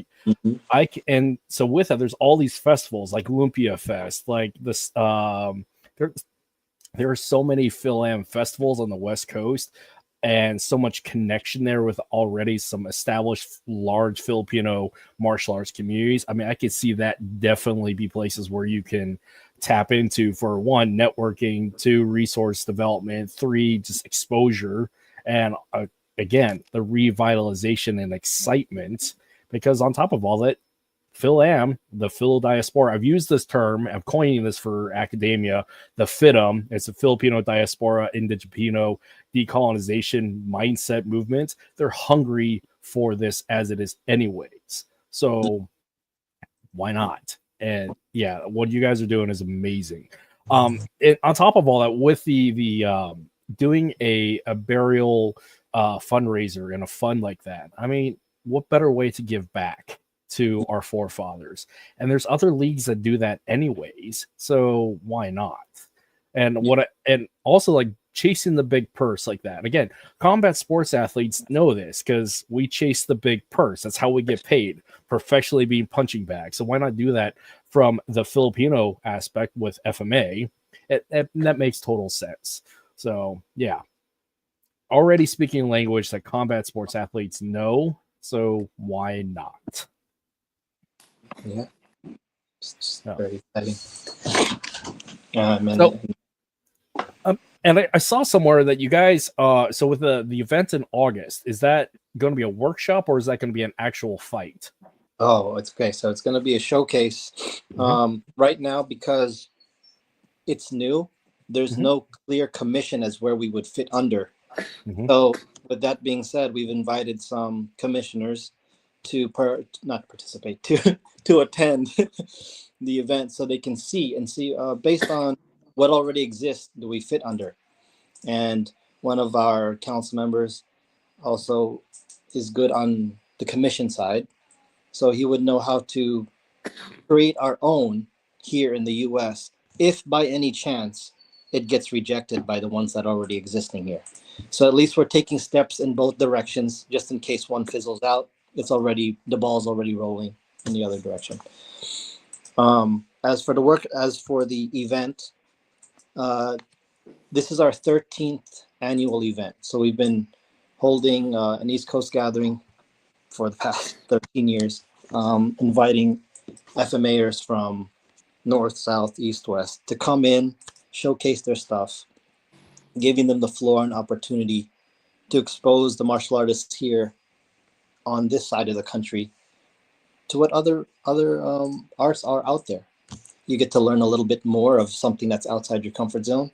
so with that, there's all these festivals like Lumpia Fest, this there are so many Phil Am festivals on the West Coast, and so much connection there with already some established large Filipino martial arts communities. I mean, I could see that definitely be places where you can tap into for one, networking, two, resource development, three, just exposure, and again, the revitalization and excitement. Because on top of all that, the Phil diaspora, I've used this term, I'm coining this for academia, the FIDM, it's a Filipino diaspora indigeno decolonization mindset movement. They're hungry for this as it is anyways. So why not? And yeah, what you guys are doing is amazing. On top of all that, with the doing a burial fundraiser and a fund like that, I mean, what better way to give back to our forefathers? And there's other leagues that do that anyways, so why not? And and also, like, chasing the big purse like that. Again, combat sports athletes know this because we chase the big purse. That's how we get paid, professionally being punching bags. So why not do that from the Filipino aspect with FMA? That makes total sense. So yeah, already speaking language that combat sports athletes know. So why not? Yeah, it's Yeah. very exciting. And I saw somewhere that you guys, so with the event in August, is that going to be a workshop or is that going to be an actual fight? Oh, it's okay. So it's going to be a showcase. Right now, because it's new, there's no clear commission as where we would fit under. So with that being said, we've invited some commissioners to not participate, to attend the event so they can see based on what already exists, do we fit under. And one of our council members also is good on the commission side, so he would know how to create our own here in the US if by any chance it gets rejected by the ones that are already existing here. So at least we're taking steps in both directions, just in case one fizzles out. The ball's already rolling in the other direction. As for the event, this is our 13th annual event. So we've been holding an East Coast gathering for the past 13 years, inviting FMAers from north, south, east, west to come in, showcase their stuff, giving them the floor and opportunity to expose the martial artists here on this side of the country to what other arts are out there. You get to learn a little bit more of something that's outside your comfort zone.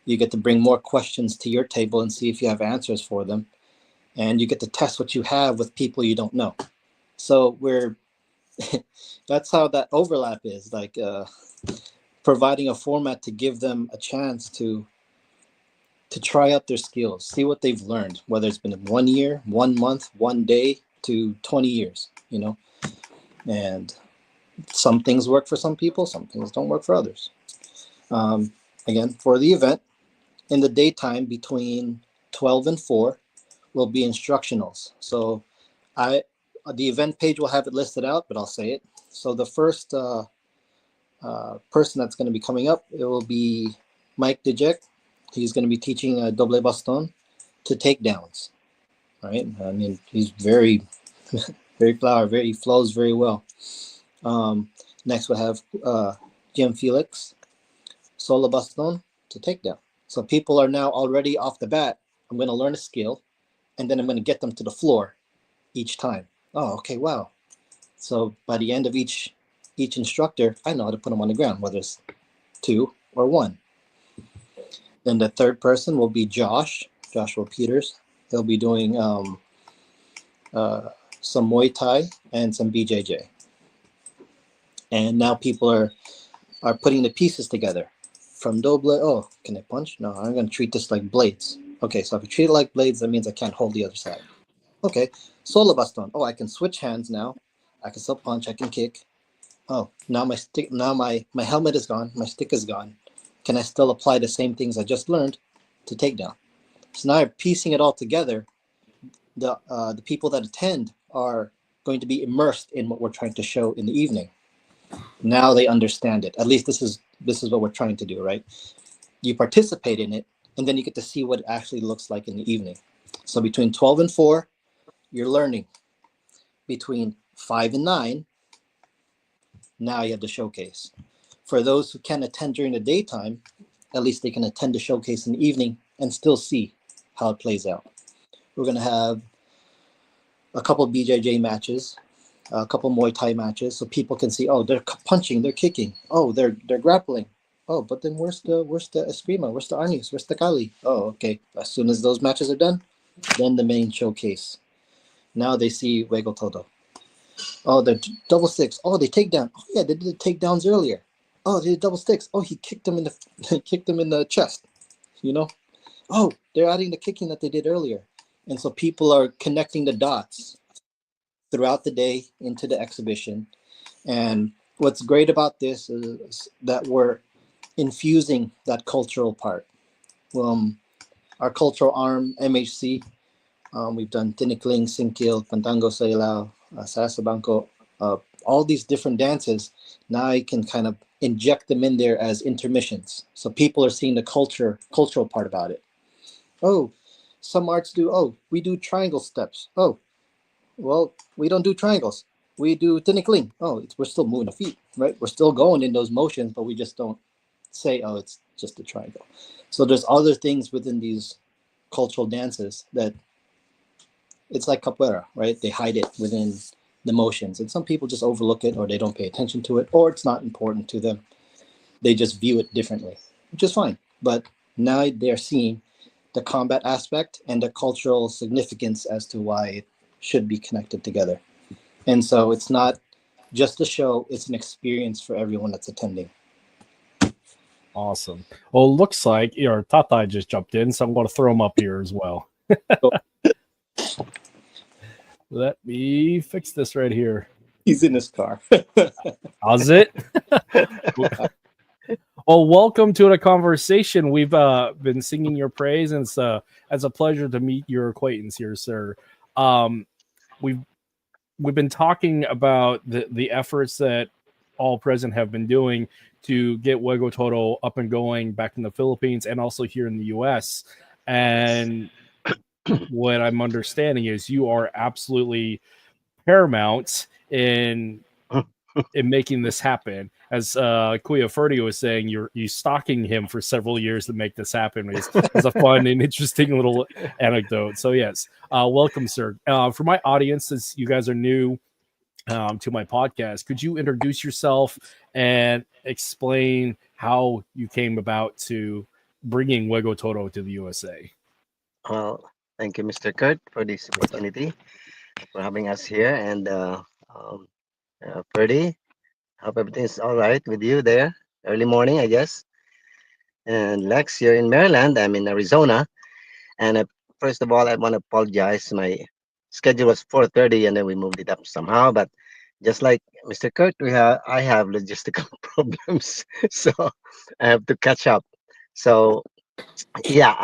You get to bring more questions to your table and see if you have answers for them. And you get to test what you have with people you don't know. So that's how that overlap is, like providing a format to give them a chance to try out their skills, see what they've learned, whether it's been 1 year, 1 month, 1 day to 20 years, and some things work for some people, some things don't work for others. Again, for the event, in the daytime between 12 and 4 will be instructionals. So the event page will have it listed out, but I'll say it. So the first person that's going to be coming up, it will be Mike Dijek. He's going to be teaching doble baston to takedowns. Right? I mean, he's very, very he flows very well. Next we'll have Jim Felix, solo baston to takedown. So people are now already off the bat, I'm going to learn a skill, and then I'm going to get them to the floor each time. Oh, okay, wow. So by the end of each instructor, I know how to put them on the ground, whether it's 2 or 1. Then the third person will be Joshua Peters. He'll be doing some Muay Thai and some BJJ. And now people are putting the pieces together. From doble, oh, can I punch? No, I'm going to treat this like blades. Okay, so if I treat it like blades, that means I can't hold the other side. Okay, solo baston. Oh, I can switch hands now. I can still punch, I can kick. Oh, now my stick, now my helmet is gone, my stick is gone. Can I still apply the same things I just learned to take down? So now piecing it all together, the people that attend are going to be immersed in what we're trying to show in the evening. Now they understand it. At least this is what we're trying to do, right? You participate in it, and then you get to see what it actually looks like in the evening. So between 12 and 4, you're learning. Between 5 and 9, now you have the showcase. for those who can't attend during the daytime, at least they can attend the showcase in the evening and still see how it plays out. We're going to have a couple of BJJ matches, a couple Muay Thai matches, so people can see, oh, they're punching, they're kicking, oh, they're grappling. Oh, but then where's the Eskrima? Where's the Arnis? Where's the Kali? Oh, okay. As soon as those matches are done, then the main showcase. Now they see Juego Todo. Oh, the double sticks. Oh, they take down. Oh yeah, they did the takedowns earlier. Oh, they did double sticks. Oh, he kicked them in the kicked them in the chest. You know. Oh, they're adding the kicking that they did earlier, and so people are connecting the dots throughout the day into the exhibition. And what's great about this is that we're infusing that cultural part. Our cultural arm, MHC, we've done Tinikling, Singkil, Pantango Sailao, Sasabanko, all these different dances. Now I can kind of inject them in there as intermissions. So people are seeing the cultural part about it. Oh, some arts do, oh, we do triangle steps. Oh, well, we don't do triangles. We do Tinikling. Oh, we're still moving the feet, right? We're still going in those motions, but we just don't say, oh, it's just a triangle. So there's other things within these cultural dances that it's like capoeira, right? They hide it within the motions, and some people just overlook it, or they don't pay attention to it, or it's not important to them. They just view it differently, which is fine. But now they're seeing the combat aspect and the cultural significance as to why it should be connected together. And so it's not just a show, it's an experience for everyone that's attending. Awesome. Well, it looks like your Tatai just jumped in, so I'm going to throw him up here as well. Let me fix this right here. He's in his car. How's it? Well, welcome to the conversation. We've been singing your praise, and it's a pleasure to meet your acquaintance here, sir. We've been talking about the efforts that all present have been doing to get Juego Todo up and going back in the Philippines and also here in the U.S. And what I'm understanding is you are absolutely paramount in making this happen. As Kuya Ferdi was saying, you stalking him for several years to make this happen. It's a fun and interesting little anecdote. So yes, welcome, sir. For my audience, since you guys are new to my podcast, could you introduce yourself and explain how you came about to bringing Juego Todo to the USA? Well, thank you, Mr. Kurt, for this opportunity, for having us here. And Ferdy, hope everything's all right with you there. Early morning, I guess. And Lex, you're in Maryland. I'm in Arizona. And first of all, I want to apologize. My schedule was 4:30, and then we moved it up somehow. But just like Mr. Kurt, I have logistical problems, so I have to catch up. So yeah,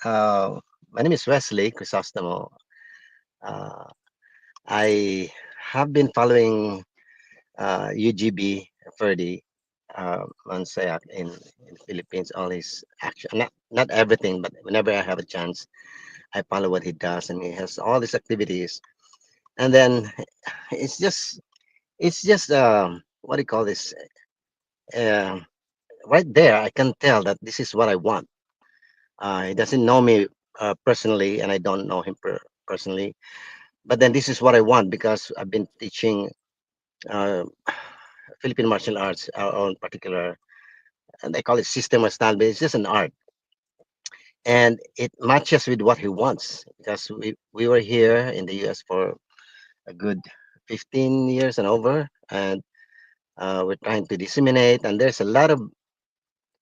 my name is Wesley Crisostomo. Uh, I have been following UGB Ferdi Munsayac in the Philippines, all his action, not everything, but whenever I have a chance, I follow what he does, and he has all these activities. And then it's just what do you call this? Uh, right there, I can tell that this is what I want. He doesn't know me personally, and I don't know him personally. But then this is what I want because I've been teaching uh, Filipino martial arts, our own particular, and they call it system or style, but it's just an art. And it matches with what he wants because we were here in the US for a good 15 years and over, and we're trying to disseminate. And there's a lot of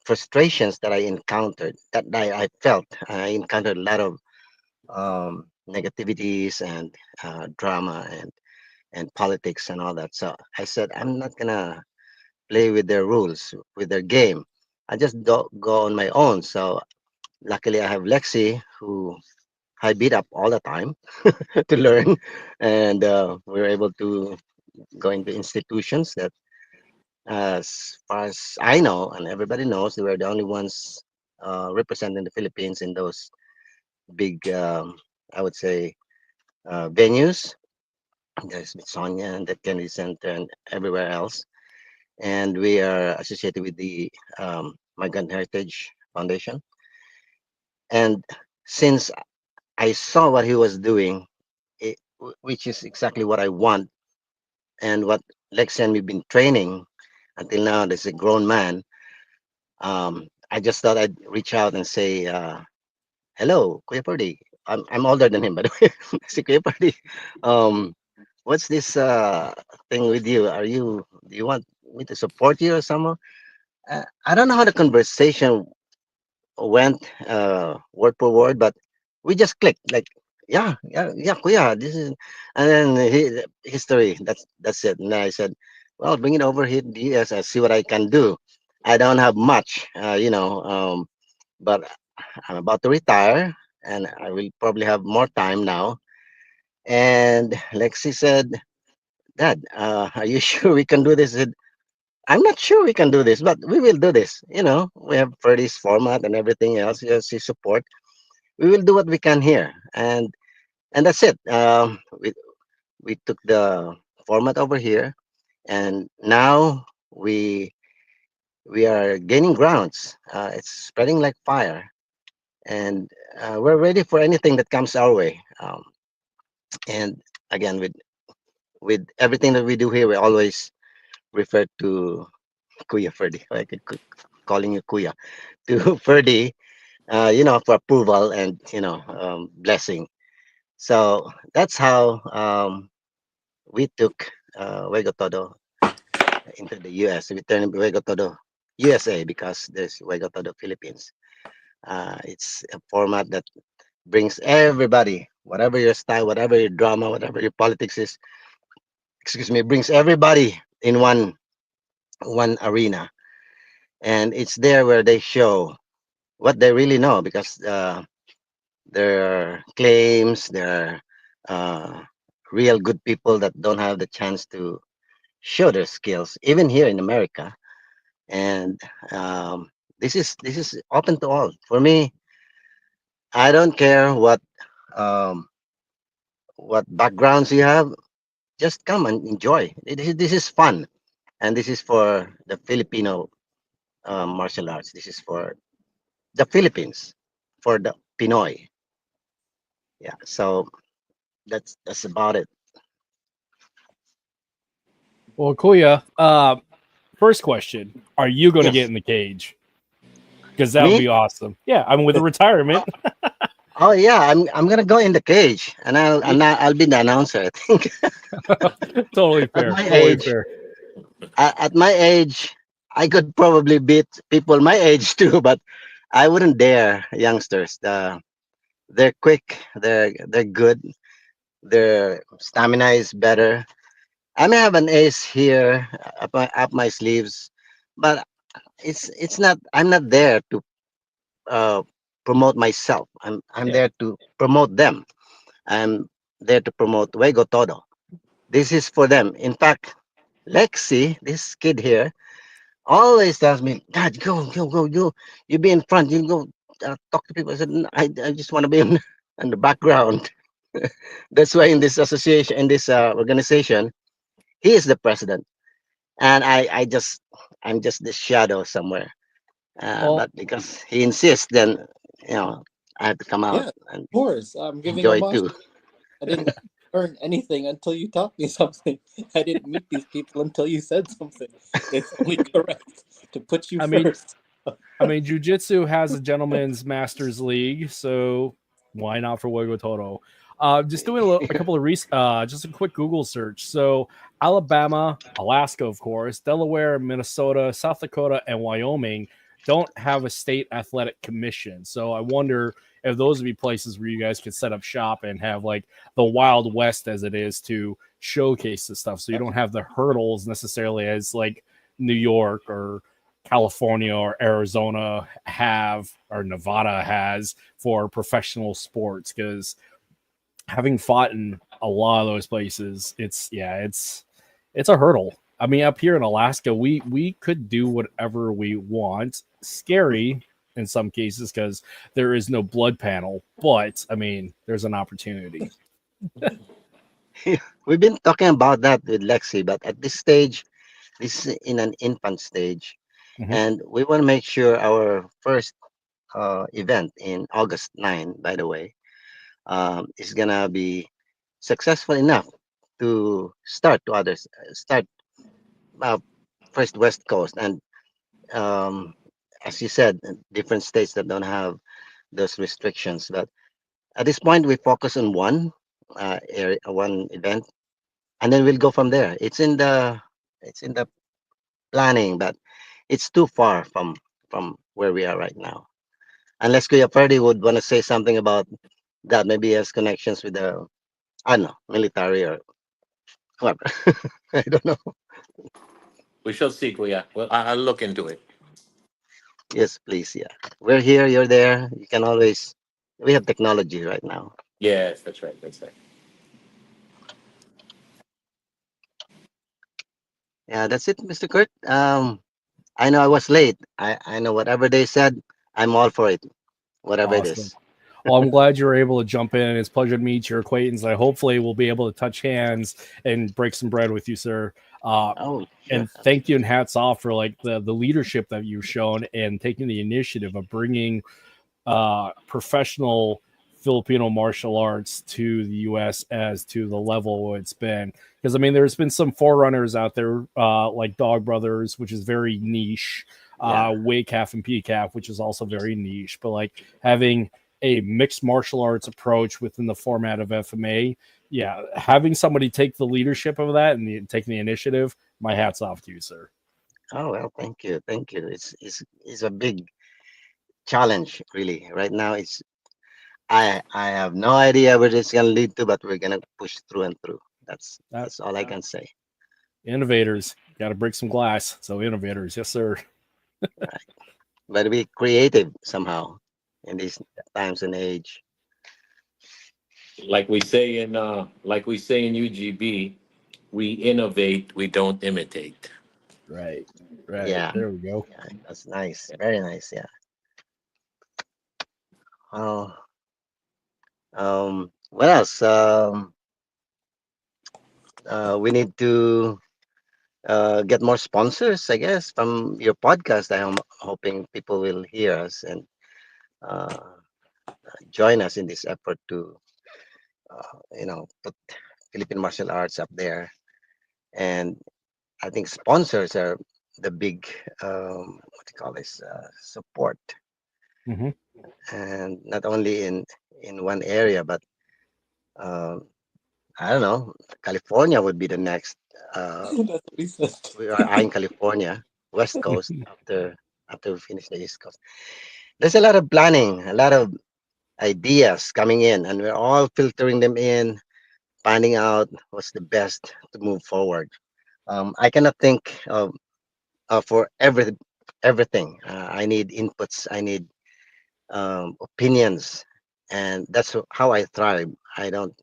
frustrations that I encountered, that I felt. I encountered a lot of negativities and drama and politics and all that. So I said, I'm not gonna play with their rules, with their game. I just go on my own. So luckily, I have Lexi, who I beat up all the time to learn, and we're able to go into institutions that, as far as I know, and everybody knows, we're the only ones representing the Philippines in those big, I would say, venues. There's Smithsonian, the Kennedy Center, and everywhere else. and we are associated with the Migrant Heritage Foundation. And since I saw what he was doing, which is exactly what I want and what Lex and we've been training until now, there's a grown man. I just thought I'd reach out and say, hello, Kuya Purdy. I'm older than him, by the way. Si Kuya Purdy, um, what's this thing with you? Do you want me to support you or somehow? I don't know how the conversation went word for word, but we just clicked like, yeah, Kuya, this is, and then history. That's it. And I said, well, bring it over here, DS. I see what I can do. I don't have much, but I'm about to retire, and I will probably have more time now. And Lexi said, Dad, are you sure we can do this? I said, I'm not sure we can do this, but we will do this. We have Freddy's format and everything else. Yes, his support. We will do what we can here, and that's it. We took the format over here, and now we are gaining grounds. It's spreading like fire, and we're ready for anything that comes our way. And again, with everything that we do here, we always refer to Kuya Ferdi. I could calling you Kuya to Ferdi, for approval and blessing. So that's how we took Juego Todo into the US. We turned Juego Todo USA because there's Juego Todo Philippines. It's a format that brings everybody, whatever your style, whatever your drama, whatever your politics is, excuse me, brings everybody in one arena, and it's there where they show what they really know because there are claims, there are real good people that don't have the chance to show their skills, even here in America. And this is open to all. For me, I don't care um, what backgrounds you have. Just come and enjoy. This is fun, and this is for the Filipino martial arts. This is for the Philippines, for the Pinoy. Yeah. So that's about it. Well, Kuya, first question: are you going to get Yes. in the cage? Because that would Me? be awesome. Yeah, I'm with the retirement. Oh yeah, I'm gonna go in the cage, and I'll be the announcer. I think Totally at fair. my Totally age, fair. at my age, I could probably beat people my age too, but I wouldn't dare youngsters. They're quick, they're good, their stamina is better. I may have an ace here up my sleeves, but it's not. I'm not there to uh, promote myself. I'm Yeah. there to promote them. I'm there to promote Juego Todo. This is for them. In fact, Lexi, this kid here, always tells me, Dad, go. You be in front. You go talk to people. I said, I just want to be in the background. That's why in this association, in this organization, he is the president. And I'm just the shadow somewhere. Well, But because he insists, then, you know, I have to come out Yeah, of and course. I'm giving a enjoy boss. too. I didn't earn anything until you taught me something. I didn't meet these people until you said something. It's only correct to put you I mean, first. Jiu-Jitsu has a gentleman's masters league, so why not for Juego Todo? Just doing a couple of just a quick Google search. So Alabama, Alaska, of course, Delaware, Minnesota, South Dakota, and Wyoming don't have a state athletic commission. So I wonder if those would be places where you guys could set up shop and have like the Wild West as it is to showcase the stuff. So you don't have the hurdles necessarily as like New York or California or Arizona have or Nevada has for professional sports, because having fought in a lot of those places, it's a hurdle. I mean, up here in Alaska, we could do whatever we want. Scary in some cases because there is no blood panel, but I mean, there's an opportunity. We've been talking about that with Lexi, but at this stage, This is in an infant stage, Mhm. and we want to make sure our first event in August 9, by the way, is gonna be successful enough to start to others, start uh, first West Coast, and um, as you said, different states that don't have those restrictions. But at this point, we focus on one area, one event, and then we'll go from there. It's in the planning, but it's too far from where we are right now. Unless Kuya Ferdy would want to say something about that, maybe he has connections with the I don't know military or whatever. I don't know. We shall see, Kuya. Well, I'll look into it. Yes, please. Yeah, we're here. You're there. You can always. We have technology right now. Yes, that's right. That's right. Yeah, that's it, Mr. Kurt. I know I was late. I know whatever they said, I'm all for it. Whatever it Awesome. is. Well, I'm glad you were able to jump in. It's a pleasure to meet your acquaintance. I hopefully will be able to touch hands and break some bread with you, sir. Oh, sure. And thank you and hats off for like the leadership that you've shown and taking the initiative of bringing professional Filipino martial arts to the U.S. as to the level it's been. Because I mean, there's been some forerunners out there like Dog Brothers, which is very niche, Yeah. WACAF and PCAF, which is also very niche. But like having a mixed martial arts approach within the format of FMA, yeah, having somebody take the leadership of that and taking the initiative, my hat's off to you, sir. Oh well, thank you, thank you. It's a big challenge, really. Right now, I have no idea where it's gonna lead to, but we're gonna push through and through. That's That that's all I can say. innovators got to break some glass. So innovators, yes, sir. Right. But be creative somehow in these times and age. Like we say in UGB, we innovate, we don't imitate. Right, right. Yeah, There we go. yeah, that's nice. Very nice. Yeah. Oh, what else? We need to get more sponsors, I guess, from your podcast. I'm hoping people will hear us and uh, join us in this effort to, put Philippine martial arts up there. And I think sponsors are the big, what do you call this, support, Hmm. and not only in one area, but um, I don't know, California would be the next. Uh, That's what he said. we are eyeing California, West Coast after we finish the East Coast. There's a lot of planning, a lot of ideas coming in, and we're all filtering them in, finding out what's the best to move forward. I cannot think of for everything. I need inputs. I need opinions, and that's how I thrive. I don't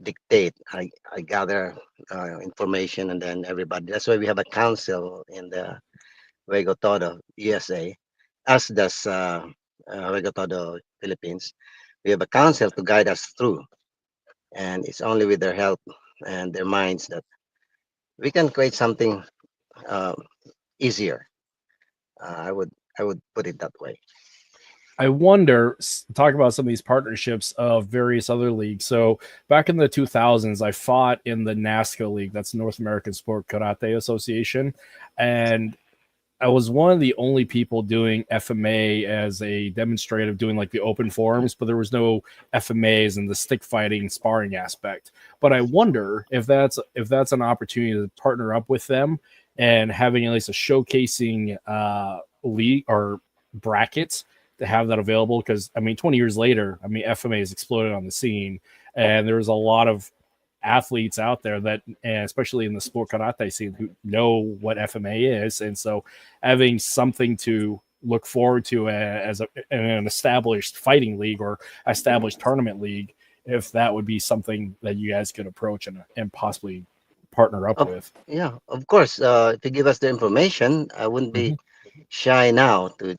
dictate. I gather information, and then everybody. That's why we have a council in the Juego Todo USA, as does Juego Todo Philippines. We have a council to guide us through, and it's only with their help and their minds that we can create something uh, easier. I would put it that way. I wonder, talk about some of these partnerships of various other leagues. So back in the 2000s, I fought in the NASCA League, that's North American Sport Karate Association. And I was one of the only people doing FMA as a demonstrative, doing like the open forums, but there was no FMAs and the stick fighting sparring aspect. But I wonder if that's an opportunity to partner up with them and having at least a showcasing league or brackets to have that available. Because I mean, 20 years later, I mean, FMA has exploded on the scene, and there's a lot of athletes out there that, and especially in the sport karate scene, who know what FMA is, and so having something to look forward to as an established fighting league or established tournament league, if that would be something that you guys could approach and possibly partner up Of, with. yeah, of course. If you give us the information, I wouldn't be Mhm. shy now to.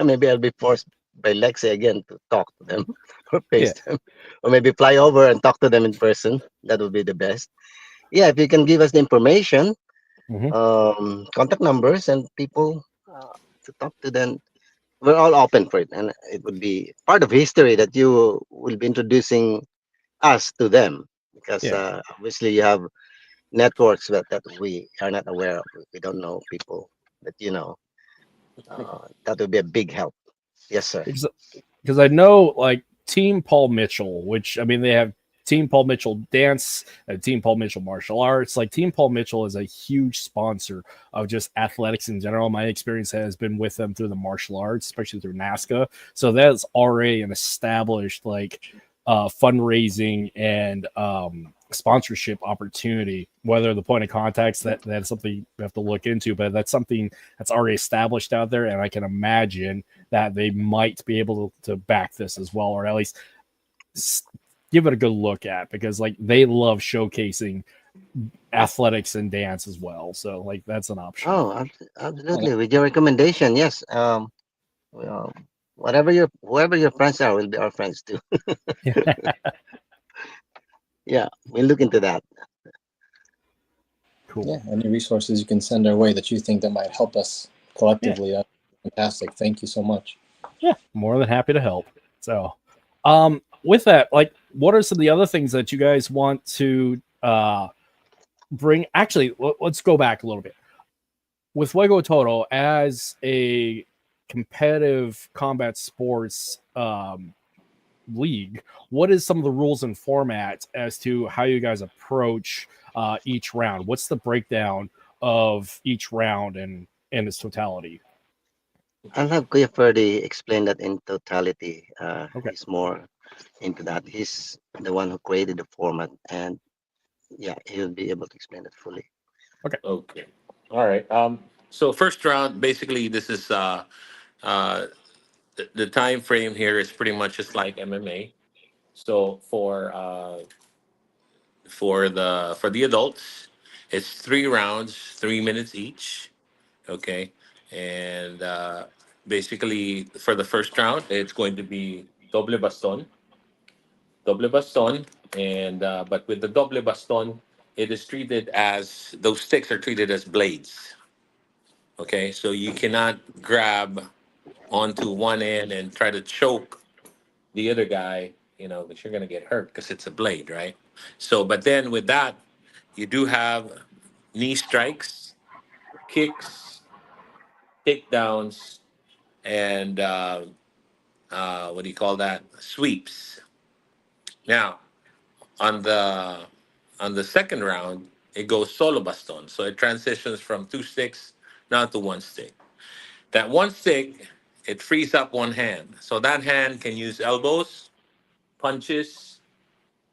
Maybe I'll be forced by Lexi again to talk to them or Yeah. face them, or maybe fly over and talk to them in person. That would be the best. Yeah, if you can give us the information, contact numbers and people to talk to, then we're all open for it. And it would be part of history that you will be introducing us to them, because Yeah. obviously you have networks that we are not aware of. We don't know people that you know. That would be a big help. Yes, sir. Because I know like Team Paul Mitchell, which I mean they have Team Paul Mitchell Dance and Team Paul Mitchell Martial Arts. Like Team Paul Mitchell is a huge sponsor of just athletics in general. My experience has been with them through the martial arts, especially through NASCA. So that's already an established like fundraising and sponsorship opportunity. Whether the point of contacts that's something you have to look into, but that's something that's already established out there, and I can imagine that they might be able to back this as well, or at least give it a good look at, because like they love showcasing athletics and dance as well. So like that's an option. Oh, Yeah, absolutely. With your recommendation, yes. Well, whoever your friends are will be our friends too. Yeah, we'll look into that. Cool. any resources you can send our way that you think that might help us Yeah. collectively, that's fantastic. Thank you so much. Yeah. More than happy to help. So, with that, like, what are some of the other things that you guys want to bring? Actually, let's go back a little bit. With Juego Todo as a competitive combat sports league, what is some of the rules and format as to how you guys approach each round? What's the breakdown of each round and in its totality? I'll have Kuya Ferdy explain that in totality. Okay. He's more into that. He's the one who created the format, and yeah, he'll be able to explain it fully. Okay. All right. So first round, basically, this is uh, the time frame here is pretty much just like MMA. So for the adults, it's 3 rounds, 3 minutes each. Okay, and basically for the first round, it's going to be doble baston, and but with the doble baston, it is treated as those sticks are treated as blades. Okay, so you cannot grab onto one end and try to choke the other guy, but you're gonna get hurt because it's a blade, right? So, but then with that, you do have knee strikes, kicks, takedowns, and what do you call that? Sweeps. Now, on the on the second round, it goes solo baston, so it transitions from 2 sticks now to 1 stick. That 1 stick, it frees up one hand, so that hand can use elbows, punches,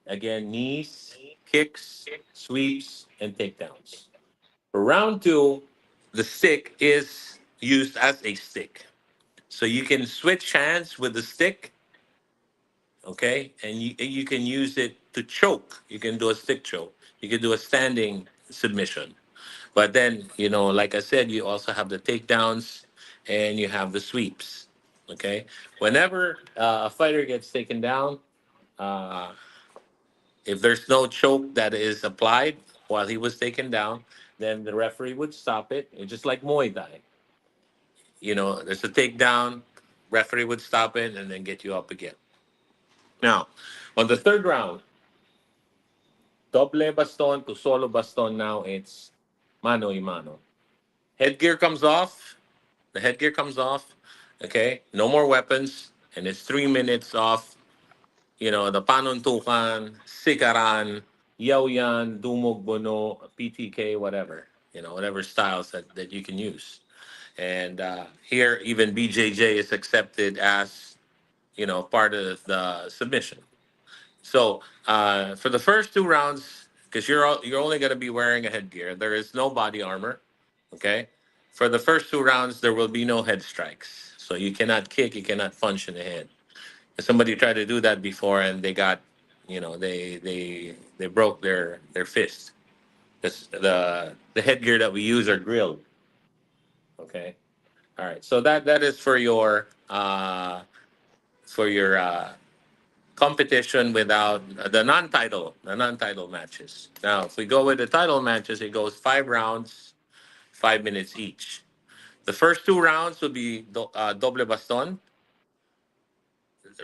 again knees, kicks, sweeps, and takedowns. For round two, the stick is used as a stick. So you can switch hands with the stick, okay? And you can use it to choke. You can do a stick choke. You can do a standing submission. But then, like I said, you also have the takedowns and you have the sweeps, okay? Whenever a fighter gets taken down, uh, if there's no choke that is applied while he was taken down, then the referee would stop it. It's just like Muay Thai. There's a takedown, referee would stop it and then get you up again. Now, on the third round, doble baston to solo baston now, it's mano y mano. Headgear comes off. The headgear comes off. Okay, no more weapons, and it's 3 minutes off. The panuntukan, sikaran, yaoyan, dumog bono, PTK, whatever. Whatever styles that you can use. And here, even BJJ is accepted as part of the submission. So for the first 2 rounds, because you're only going to be wearing a headgear, there is no body armor. Okay, for the first 2 rounds, there will be no head strikes. So you cannot kick, you cannot punch in the head. Somebody tried to do that before, and they got, they broke their fist. Because the headgear that we use are grilled. Okay, all right. So that is for your competition without the non-title matches. Now, if we go with the title matches, it goes 5 rounds, 5 minutes each. The first 2 rounds would be doble baston.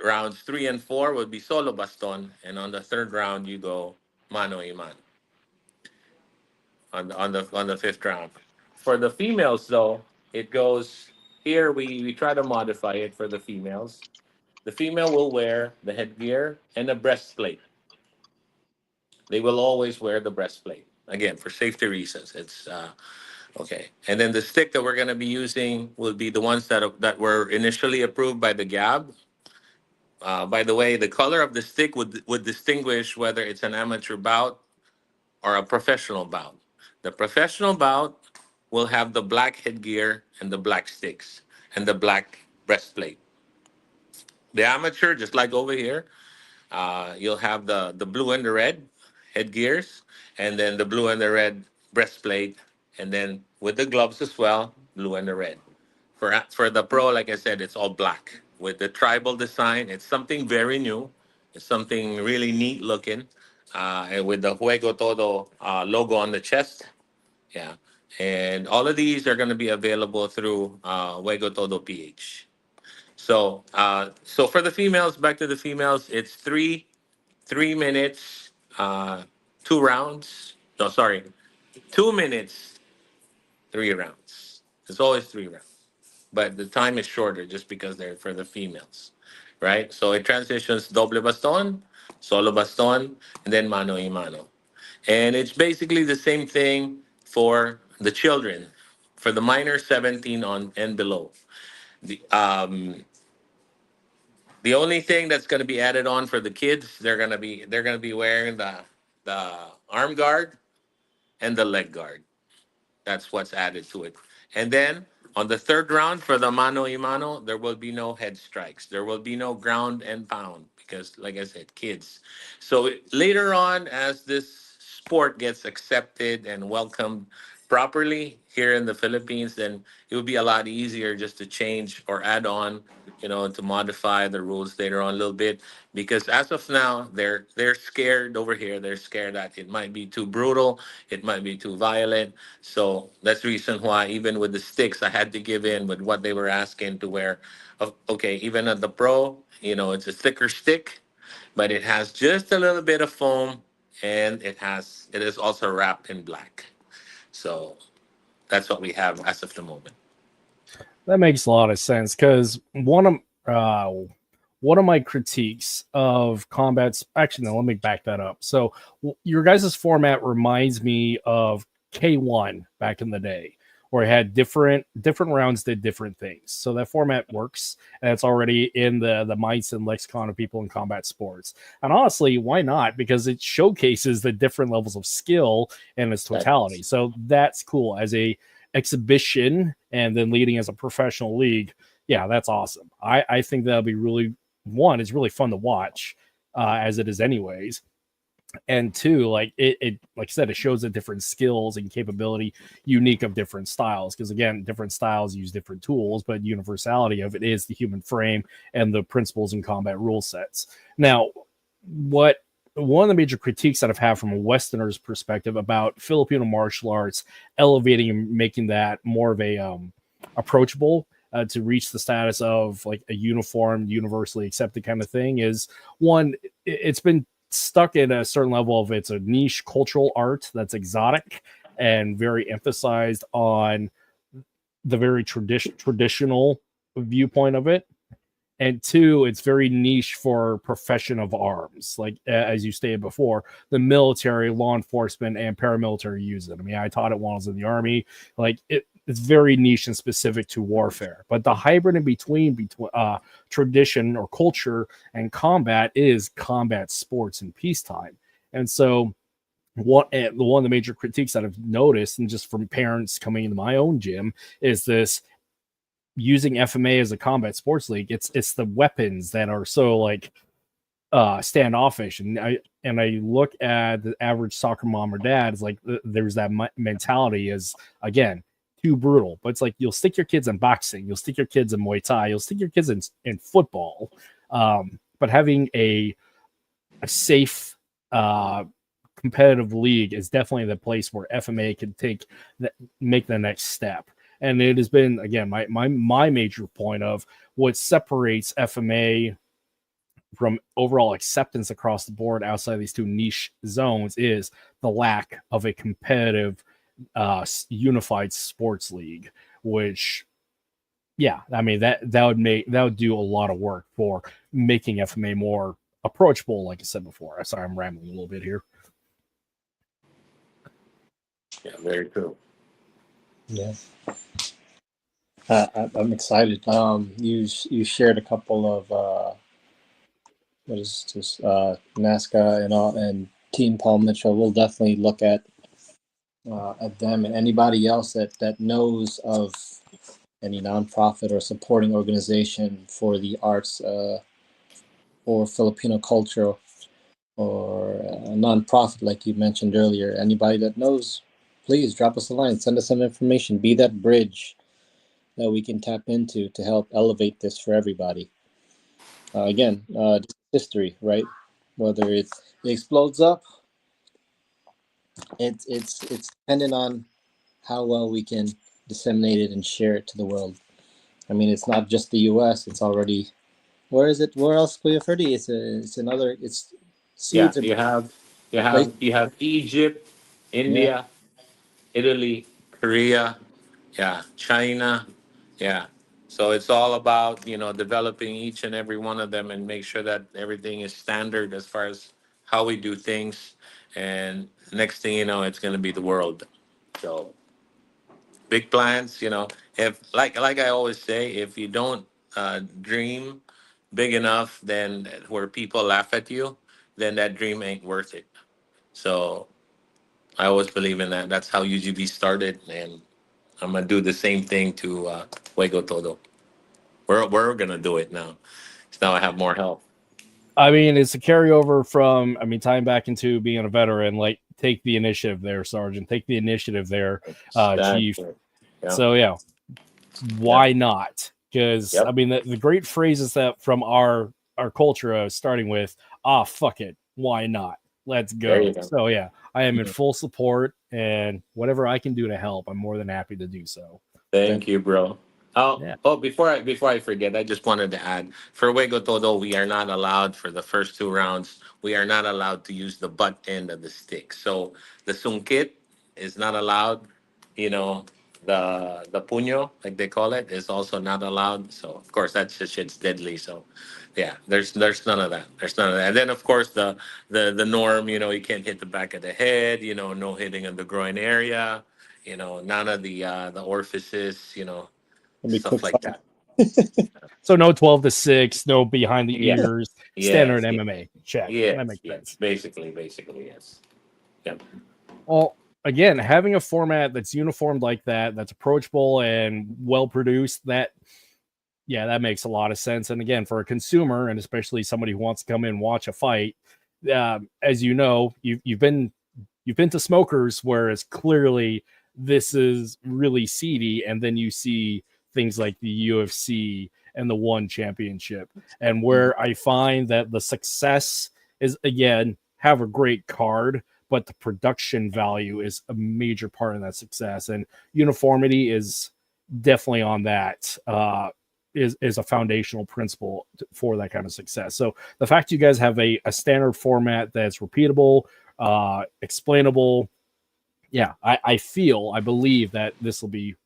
Rounds 3 and 4 would be solo baston, and on the third round you go mano a mano on the fifth round. For the females, though, it goes here. We try to modify it for the females. The female will wear the headgear and a breastplate. They will always wear the breastplate again for safety reasons. It's okay. And then the stick that we're going to be using will be the ones that were initially approved by the GAB. By the way, the color of the stick would distinguish whether it's an amateur bout or a professional bout. The professional bout will have the black headgear and the black sticks and the black breastplate. The amateur, just like over here, you'll have the blue and the red headgears, and then the blue and the red breastplate, and then with the gloves as well, blue and the red. For the pro, like I said, it's all black with the tribal design. It's something very new. It's something really neat looking, and with the Juego Todo logo on the chest. Yeah, and all of these are going to be available through Juego Todo PH. So for the females, back to the females, it's 3 minutes, 2 rounds. No, sorry, 2 minutes, 3 rounds. It's always 3 rounds, but the time is shorter just because they're for the females, right? So it transitions doble baston, solo baston, and then mano y mano. And it's basically the same thing for the children, for the minor 17 on and below. The the only thing that's going to be added on for the kids, they're going to be wearing the arm guard and the leg guard. That's what's added to it. And then on the third round for the mano y mano, there will be no head strikes. There will be no ground and pound because, like I said, kids. So later on, as this sport gets accepted and welcomed properly here in the Philippines, then it would be a lot easier just to change or add on, to modify the rules later on a little bit. Because as of now, they're scared over here. They're scared that it might be too brutal, it might be too violent. So that's the reason why even with the sticks, I had to give in with what they were asking to wear. Okay, even at the pro, it's a thicker stick, but it has just a little bit of foam, and it is also wrapped in black. So that's what we have as of the moment. That makes a lot of sense because one of my critiques of combats. Actually, no, let me back that up. So your guys' format reminds me of K1 back in the day, where it had different rounds did different things. So that format works, and it's already in the mindset and lexicon of people in combat sports. And honestly, why not? Because it showcases the different levels of skill in its totality. So that's cool as a exhibition, and then leading as a professional league. Yeah, that's awesome. I think that'll be really it's really fun to watch, as it is anyways. And two, like it like I said, it shows the different skills and capability unique of different styles. Because again, different styles use different tools, but universality of it is the human frame and the principles and combat rule sets. Now, one of the major critiques that I've had from a Westerner's perspective about Filipino martial arts elevating and making that more of a approachable to reach the status of like a uniform, universally accepted kind of thing is one, it's been stuck in a certain level of it's a niche cultural art that's exotic and very emphasized on the very traditional viewpoint of it. And two, it's very niche for profession of arms. Like, as you stated before, the military, law enforcement, and paramilitary use it. I mean, I taught it while I was in the Army. Like, it's very niche and specific to warfare. But the hybrid in between tradition or culture and combat is combat sports in peacetime. And so one of the major critiques that I've noticed, and just from parents coming into my own gym, is this using FMA as a combat sports league. It's the weapons that are so like standoffish, and I look at the average soccer mom or dad, it's like there's that mentality is again too brutal. But it's like you'll stick your kids in boxing, you'll stick your kids in Muay Thai, you'll stick your kids in football, but having a safe competitive league is definitely the place where FMA can make the next step. And it has been, again, my major point of what separates FMA from overall acceptance across the board outside of these two niche zones is the lack of a competitive unified sports league, which I mean that would do a lot of work for making FMA more approachable, like I said before. Sorry, I'm rambling a little bit here. Yeah, very true. Yeah. I'm excited. You shared a couple of what is this NASCA and all, and Team Paul Mitchell. We'll definitely look at them and anybody else that knows of any nonprofit or supporting organization for the arts or Filipino culture or a nonprofit like you mentioned earlier. Anybody that knows, please drop us a line, send us some information, be that bridge that we can tap into to help elevate this for everybody. Again, history, right? Whether it explodes up, it's dependent on how well we can disseminate it and share it to the world. I mean, it's not just the U.S. It's already where is it? Where else, Kuya Ferdy? It's another. It's Yeah, seeds are you have Egypt, yeah. India, Italy, Korea, yeah, China, yeah. So it's all about developing each and every one of them and make sure that everything is standard as far as how we do things. And next thing you know, it's going to be the world. So big plans. If like I always say, if you don't dream big enough, then where people laugh at you, then that dream ain't worth it. So I always believe in that. That's how UGB started, and I'm gonna do the same thing to Juego Todo. We're gonna do it now. So now I have more help. I mean, it's a carryover from, I mean, tying back into being a veteran, like take the initiative there, Sergeant, take the initiative there, Chief. Yeah. So yeah, why not? Because I mean, the great phrases that from our culture starting with, fuck it, why not? Let's go. So yeah, I am in full support, and whatever I can do to help, I'm more than happy to do so. Thank you, bro. Yeah. Oh, before I forget, I just wanted to add for Juego Todo, we are not allowed for the first 2 rounds. We are not allowed to use the butt end of the stick. So the sungkit is not allowed. You know, the puño, like they call it, is also not allowed. So of course that shit's deadly. So yeah, there's none of that. There's none of that. And then of course the norm, you can't hit the back of the head. No hitting in the groin area. None of the orifices. Stuff like that. So no 12-6, no behind the Yes. ears, standard Yes. MMA. Check. That makes sense. Basically, yes. Yep. Well, again, having a format that's uniformed like that, that's approachable and well produced, that makes a lot of sense. And again, for a consumer, and especially somebody who wants to come in and watch a fight, as you know, you've been to smokers where it's clearly this is really seedy, and then you see things like the UFC and the One Championship, and where I find that the success is, again, have a great card, but the production value is a major part of that success, and uniformity is definitely on that. Is a foundational principle for that kind of success. So the fact you guys have a standard format that's repeatable, explainable, I believe that this will be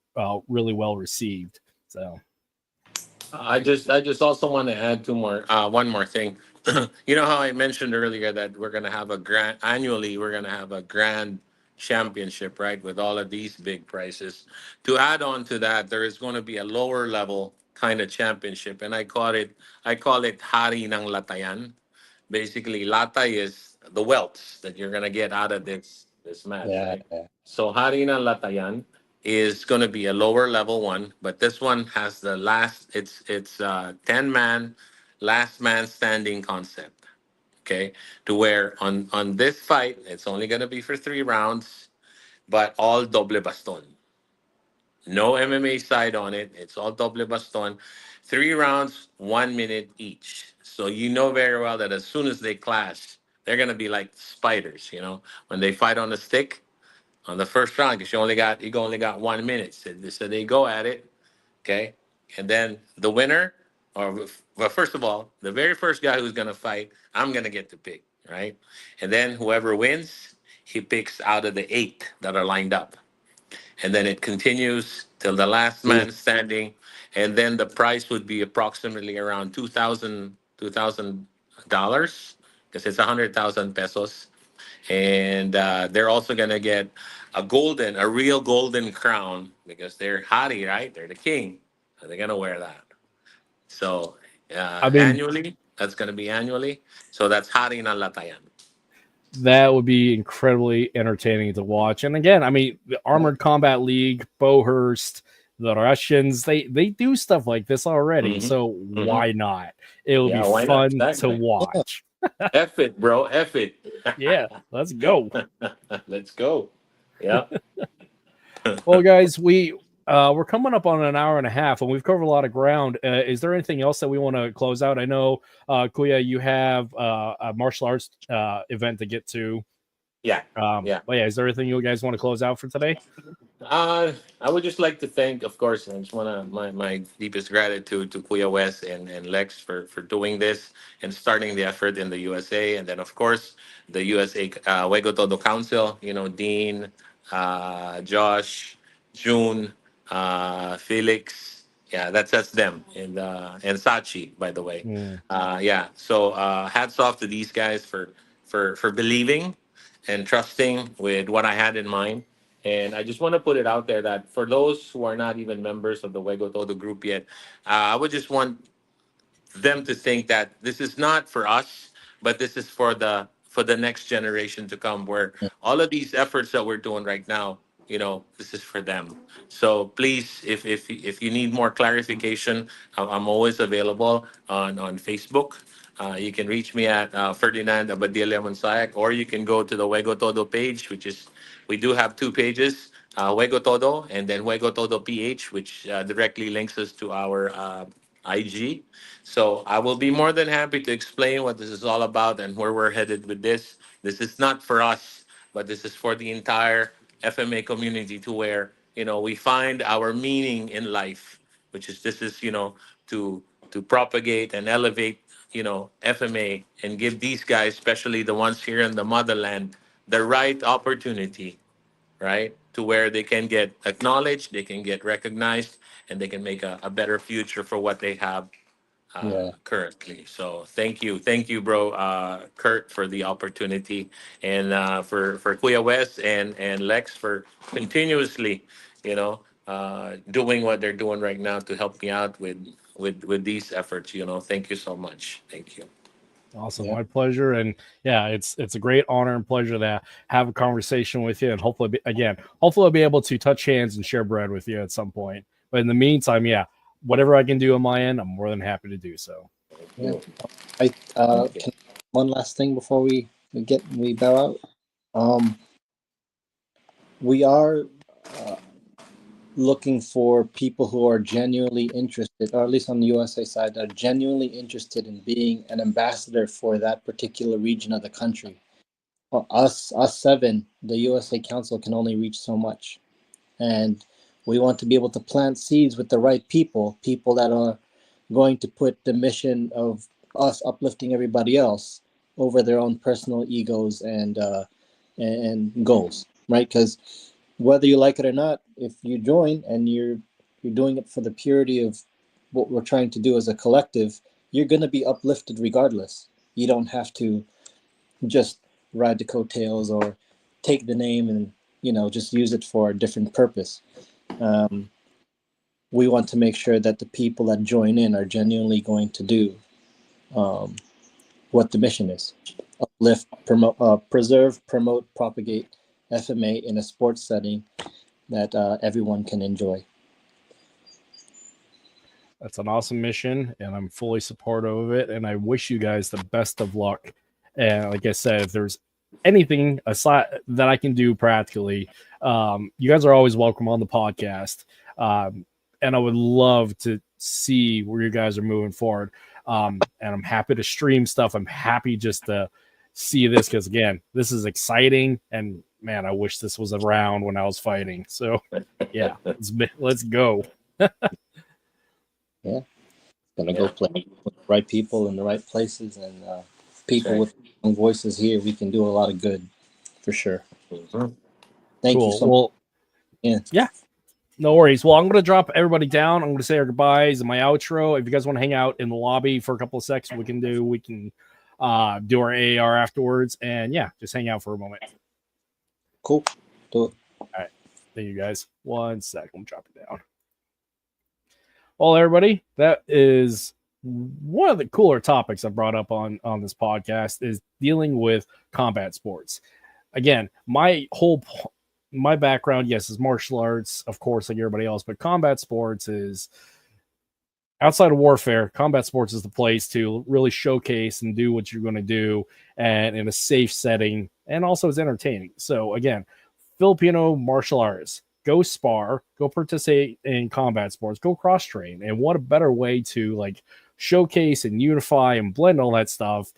really well received. So I just also want to add one more thing. You know how I mentioned earlier that we're gonna have annually we're gonna have a grand championship, right? With all of these big prices. To add on to that, there is going to be a lower level kind of championship, and I call it Hari ng Latayan. Basically, latay is the welts that you're gonna get out of this match, Yeah, right? yeah. So Hari ng Latayan is going to be a lower level one, but this one has the last. It's 10 man, last man standing concept. Okay, to where on this fight it's only going to be for 3 rounds, but all doble baston. No MMA side on it. It's all doble baston. 3 rounds, 1 minute each. So you know very well that as soon as they clash, they're gonna be like spiders, you know, when they fight on the stick on the first round, because you only got 1 minute. So they go at it, okay, and then the winner, or well, first of all, the very first guy who's gonna fight, I'm gonna get to pick, right, and then whoever wins, he picks out of the 8 that are lined up, and then it continues till the last man standing, and then the price would be approximately around $2,000 because it's 100,000 pesos, and they're also gonna get a real golden crown because they're hottie, right? They're the king, so they're gonna wear that. So I mean, annually, that's gonna be annually. So that's hottie na latayan. that would be incredibly entertaining to watch. And again, I mean, the Armored Combat League, Bowhurst, the Russians, they do stuff like this already. Mm-hmm. So why not? It will Yeah, be why not? fun to Exactly. watch. F it, bro. F it. Yeah, let's go. Let's go. Yeah. Well, guys, we're coming up on an hour and a half, and we've covered a lot of ground. Is there anything else that we want to close out? I know, Kuya, you have a martial arts event to get to. Yeah. Yeah. But yeah, is there anything you guys want to close out for today? I would just like to thank, of course, I just want to my deepest gratitude to Kuya Wes and Lex for doing this and starting the effort in the USA, and then of course the USA Juego Todo Council. You know, Dean, Josh, June, Felix. Yeah, that's them, and Sachi, by the way. Mm. Yeah. So hats off to these guys for believing and trusting with what I had in mind. And I just want to put it out there that for those who are not even members of the Juego Todo group yet, I would just want them to think that this is not for us, but this is for the next generation to come. Where all of these efforts that we're doing right now, you know, this is for them. So please, if you need more clarification, I'm always available on Facebook. You can reach me at Ferdinand Abadilla Munsayac, or you can go to the Juego Todo page, which is we do have 2 pages. Juego Todo and then Juego Todo PH, which directly links us to our IG. So I will be more than happy to explain what this is all about and where we're headed with this. This is not for us, but this is for the entire FMA community, to where, you know, we find our meaning in life, which is this is, you know, to propagate and elevate, you know, FMA and give these guys, especially the ones here in the motherland, the right opportunity, right? To where they can get acknowledged, they can get recognized, and they can make a better future for what they have Yeah. currently. So thank you, bro, Kurt, for the opportunity, and for Kuya West and Lex for continuously, you know, doing what they're doing right now to help me out with these efforts. You know, thank you so much. Thank you. Awesome, Yeah. my pleasure. And yeah, it's a great honor and pleasure to have a conversation with you, and hopefully, hopefully I'll be able to touch hands and share bread with you at some point. But in the meantime, yeah, whatever I can do on my end, I'm more than happy to do so. Yeah. I can, one last thing before we bow out. We are looking for people who are genuinely interested, or at least on the USA side, are genuinely interested in being an ambassador for that particular region of the country. Us 7, the USA Council can only reach so much, and we want to be able to plant seeds with the right people that are going to put the mission of us uplifting everybody else over their own personal egos and goals, right? Because whether you like it or not, if you join and you're doing it for the purity of what we're trying to do as a collective, you're going to be uplifted regardless. You don't have to just ride the coattails or take the name and, you know, just use it for a different purpose. We want to make sure that the people that join in are genuinely going to do what the mission is: uplift, promote, preserve, promote, propagate FMA in a sports setting that everyone can enjoy. That's an awesome mission, and I'm fully supportive of it. And I wish you guys the best of luck. And like I said, if there's anything aside that I can do practically, you guys are always welcome on the podcast. And I would love to see where you guys are moving forward. And I'm happy to stream stuff. I'm happy just to see this because again, this is exciting, and man, I wish this was around when I was fighting. So yeah, let's go. Yeah, gonna go play with the right people in the right places, and people with strong voices here. We can do a lot of good, for sure. Mhm. Thank you Cool. so much. Well, Yeah. yeah, no worries. Well, I'm going to drop everybody down. I'm going to say our goodbyes and my outro. If you guys want to hang out in the lobby for a couple of seconds, we can do our AAR afterwards. And yeah, just hang out for a moment. Cool. Do it. All right. Thank you guys. 1 sec. Let me drop it down. Well, everybody, that is one of the cooler topics I brought up on this podcast is dealing with combat sports. Again, my background, yes, is martial arts, of course, like everybody else, but combat sports is outside of warfare. Combat sports is the place to really showcase and do what you're going to do, and in a safe setting, and also it's entertaining. So again, Filipino martial arts, go spar, go participate in combat sports, go cross train, and what a better way to like showcase and unify and blend all that stuff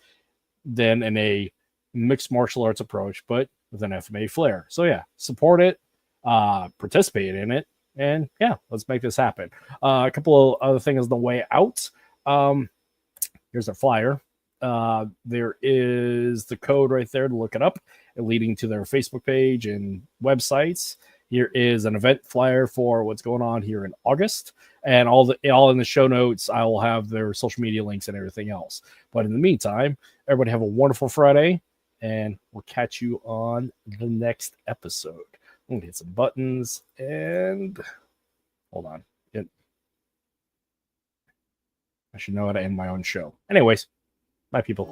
than in a mixed martial arts approach, but with an FMA flair. So yeah, support it, participate in it, and yeah, let's make this happen. A couple of other things on the way out. Here's our flyer. There is the code right there to look it up, leading to their Facebook page and websites. Here is an event flyer for what's going on here in August, and all in the show notes. I will have their social media links and everything else. But in the meantime, everybody have a wonderful Friday, and we'll catch you on the next episode. I'm gonna hit some buttons and hold on. I should know how to end my own show. Anyways, bye, people.